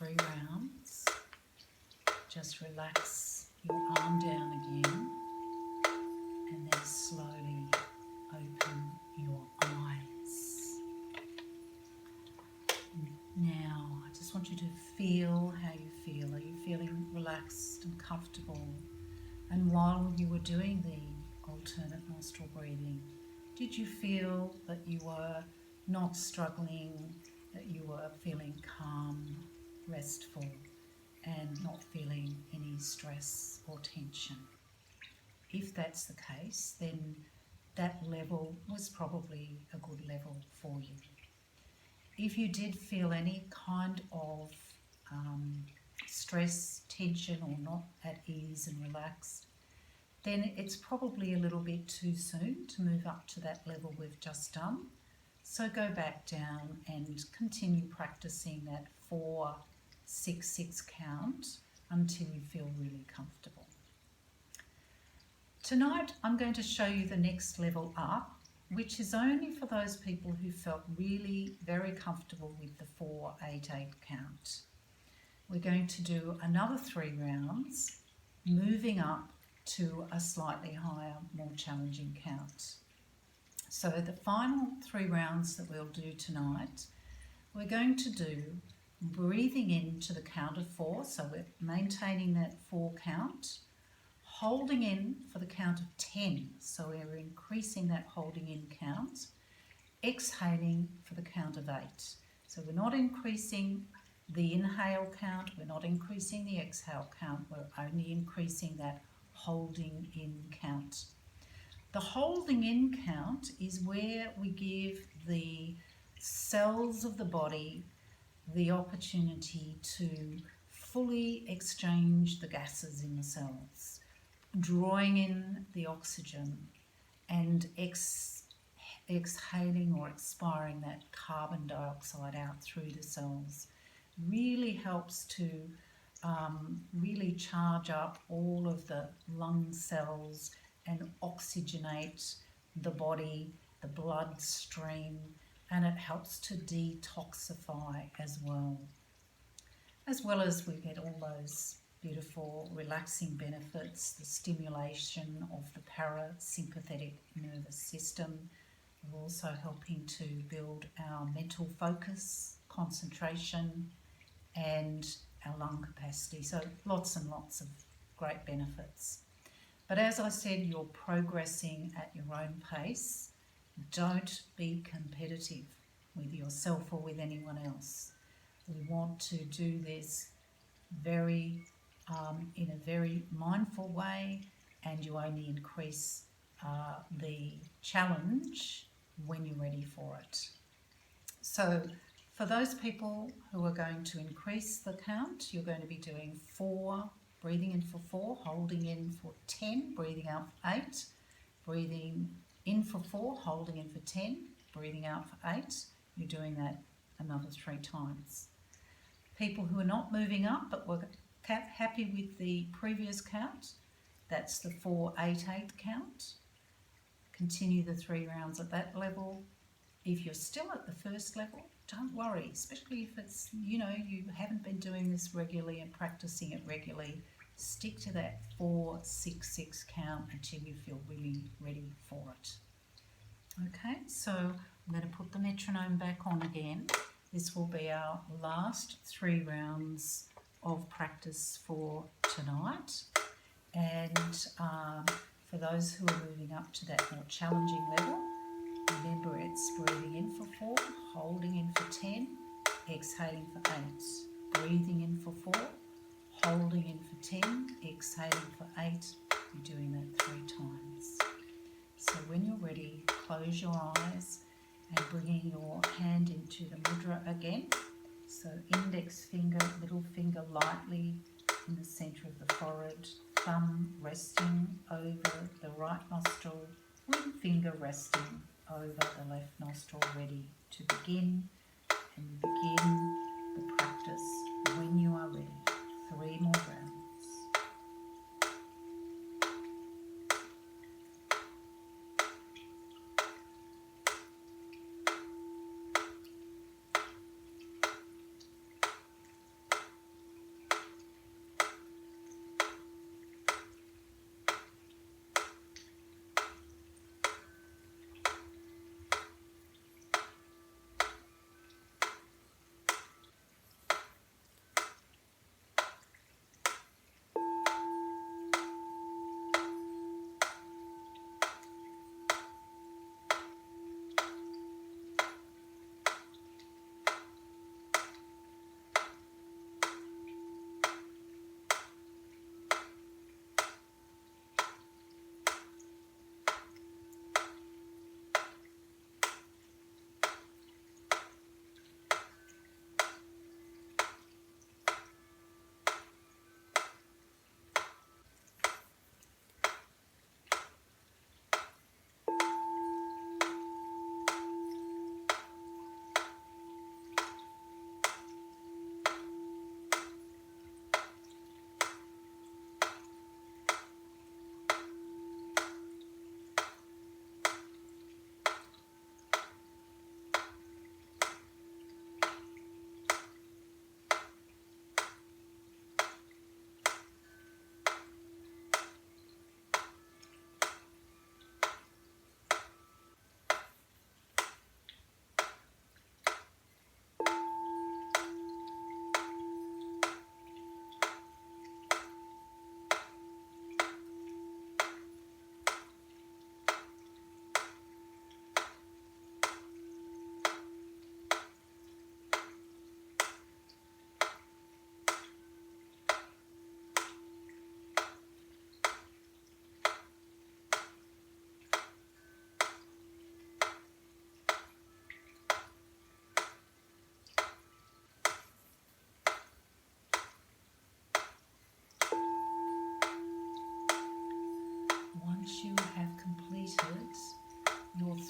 3 rounds, just relax your arm down again and then slowly open your eyes. Now, I just want you to feel how you feel. Are you feeling relaxed and comfortable? And while you were doing the alternate nostril breathing, did you feel that you were not struggling, that you were feeling calm, restful, and not feeling any stress or tension? If that's the case, then that level was probably a good level for you. If you did feel any kind of stress, tension, or not at ease and relaxed, then it's probably a little bit too soon to move up to that level we've just done. So go back down and continue practicing that 4-6-6 count until you feel really comfortable. Tonight I'm going to show you the next level up, which is only for those people who felt really very comfortable with the 4-8-8 count. We're going to do another 3 rounds, moving up to a slightly higher, more challenging count. So the final 3 rounds that we'll do tonight, we're going to do breathing in to the count of 4, so we're maintaining that 4 count, holding in for the count of 10, so we're increasing that holding in count, exhaling for the count of 8. So we're not increasing the inhale count, we're not increasing the exhale count, we're only increasing that holding in count. The holding in count is where we give the cells of the body the opportunity to fully exchange the gases in the cells, drawing in the oxygen and exhaling or expiring that carbon dioxide out through the cells. Really helps to really charge up all of the lung cells and oxygenate the body, the bloodstream, and it helps to detoxify as well as we get all those beautiful relaxing benefits, the stimulation of the parasympathetic nervous system. We're also helping to build our mental focus, concentration, and our lung capacity. So lots and lots of great benefits. But as I said, you're progressing at your own pace. Don't be competitive with yourself or with anyone else. We want to do this in a very mindful way, and you only increase the challenge when you're ready for it. So for those people who are going to increase the count, you're going to be doing 4, breathing in for 4, holding in for 10, breathing out for 8, breathing in for 4, holding in for 10, breathing out for 8. You're doing that another 3 times. People who are not moving up but were happy with the previous count, that's the 4-8-8 count. Continue the 3 rounds at that level. If you're still at the first level, don't worry, especially if it's, you haven't been doing this regularly and practicing it regularly. Stick to that 4-6-6 count until you feel really ready for it. Okay, so I'm going to put the metronome back on again. This will be our last 3 rounds of practice for tonight. And for those who are moving up to that more challenging level, remember it's breathing in for 4, holding in for 10, exhaling for 8. Breathing in for 4, holding in for 10, exhaling for 8. You're doing that 3 times. So when you're ready, close your eyes and bringing your hand into the mudra again. So index finger, middle finger lightly in the centre of the forehead, thumb resting over the right nostril, ring finger resting over the left nostril, ready to begin. And you begin the practice when you are ready. 3 more rounds.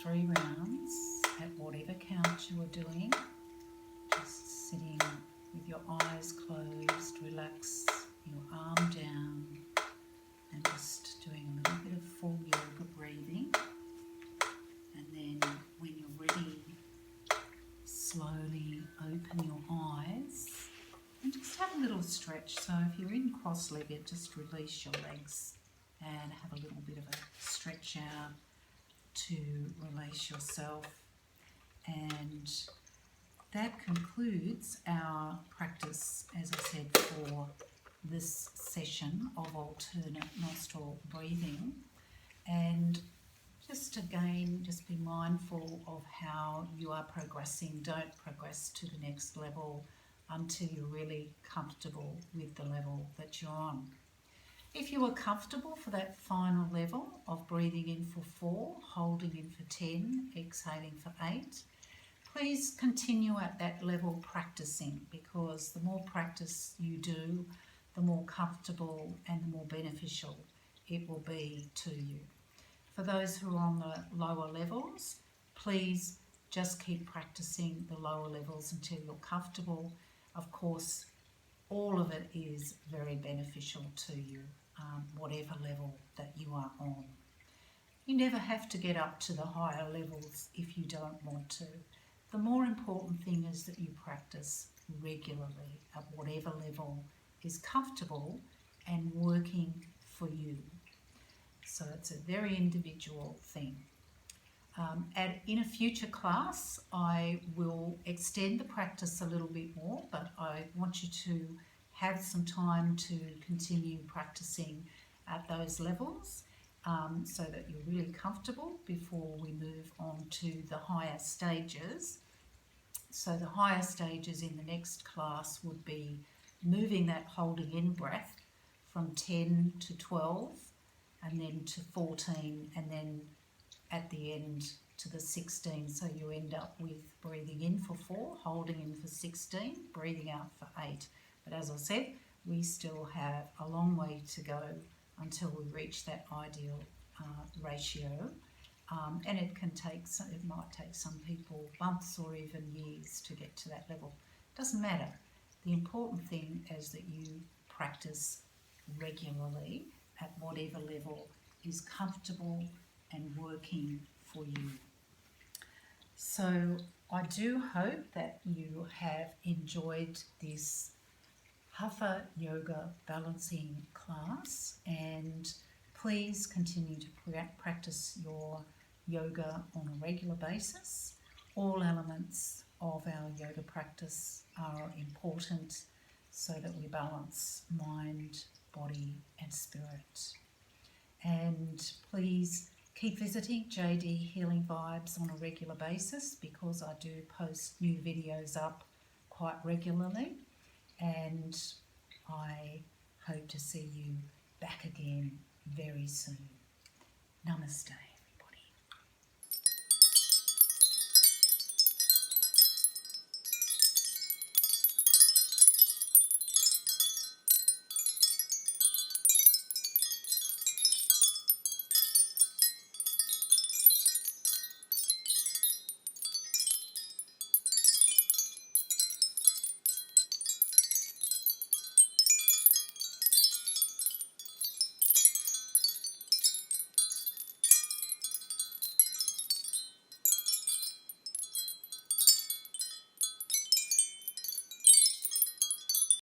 3 rounds at whatever count you are doing. Just sitting with your eyes closed, relax your arm down and just doing a little bit of full yoga breathing. And then when you're ready, slowly open your eyes and just have a little stretch. So if you're in cross-legged, just release your legs and have a little bit of a stretch out to release yourself. And that concludes our practice, as I said, for this session of alternate nostril breathing. And just again, just be mindful of how you are progressing. Don't progress to the next level until you're really comfortable with the level that you're on. If you are comfortable for that final level of breathing in for 4, holding in for 10, exhaling for 8, please continue at that level practicing, because the more practice you do, the more comfortable and the more beneficial it will be to you. For those who are on the lower levels, please just keep practicing the lower levels until you're comfortable. Of course, all of it is very beneficial to you, whatever level that you are on. You never have to get up to the higher levels if you don't want to. The more important thing is that you practice regularly at whatever level is comfortable and working for you. So it's a very individual thing. In a future class, I will extend the practice a little bit more, but I want you to have some time to continue practicing at those levels so that you're really comfortable before we move on to the higher stages. So the higher stages in the next class would be moving that holding in breath from 10 to 12 and then to 14 and then at the end to the 16. So you end up with breathing in for 4, holding in for 16, breathing out for 8. But as I said, we still have a long way to go until we reach that ideal ratio. And it might take some people months or even years to get to that level. Doesn't matter. The important thing is that you practice regularly at whatever level is comfortable and working for you. So I do hope that you have enjoyed this Hatha Yoga balancing class, and please continue to practice your yoga on a regular basis. All elements of our yoga practice are important so that we balance mind, body and spirit. And please keep visiting JD Healing Vibes on a regular basis, because I do post new videos up quite regularly, and I hope to see you back again very soon. Namaste.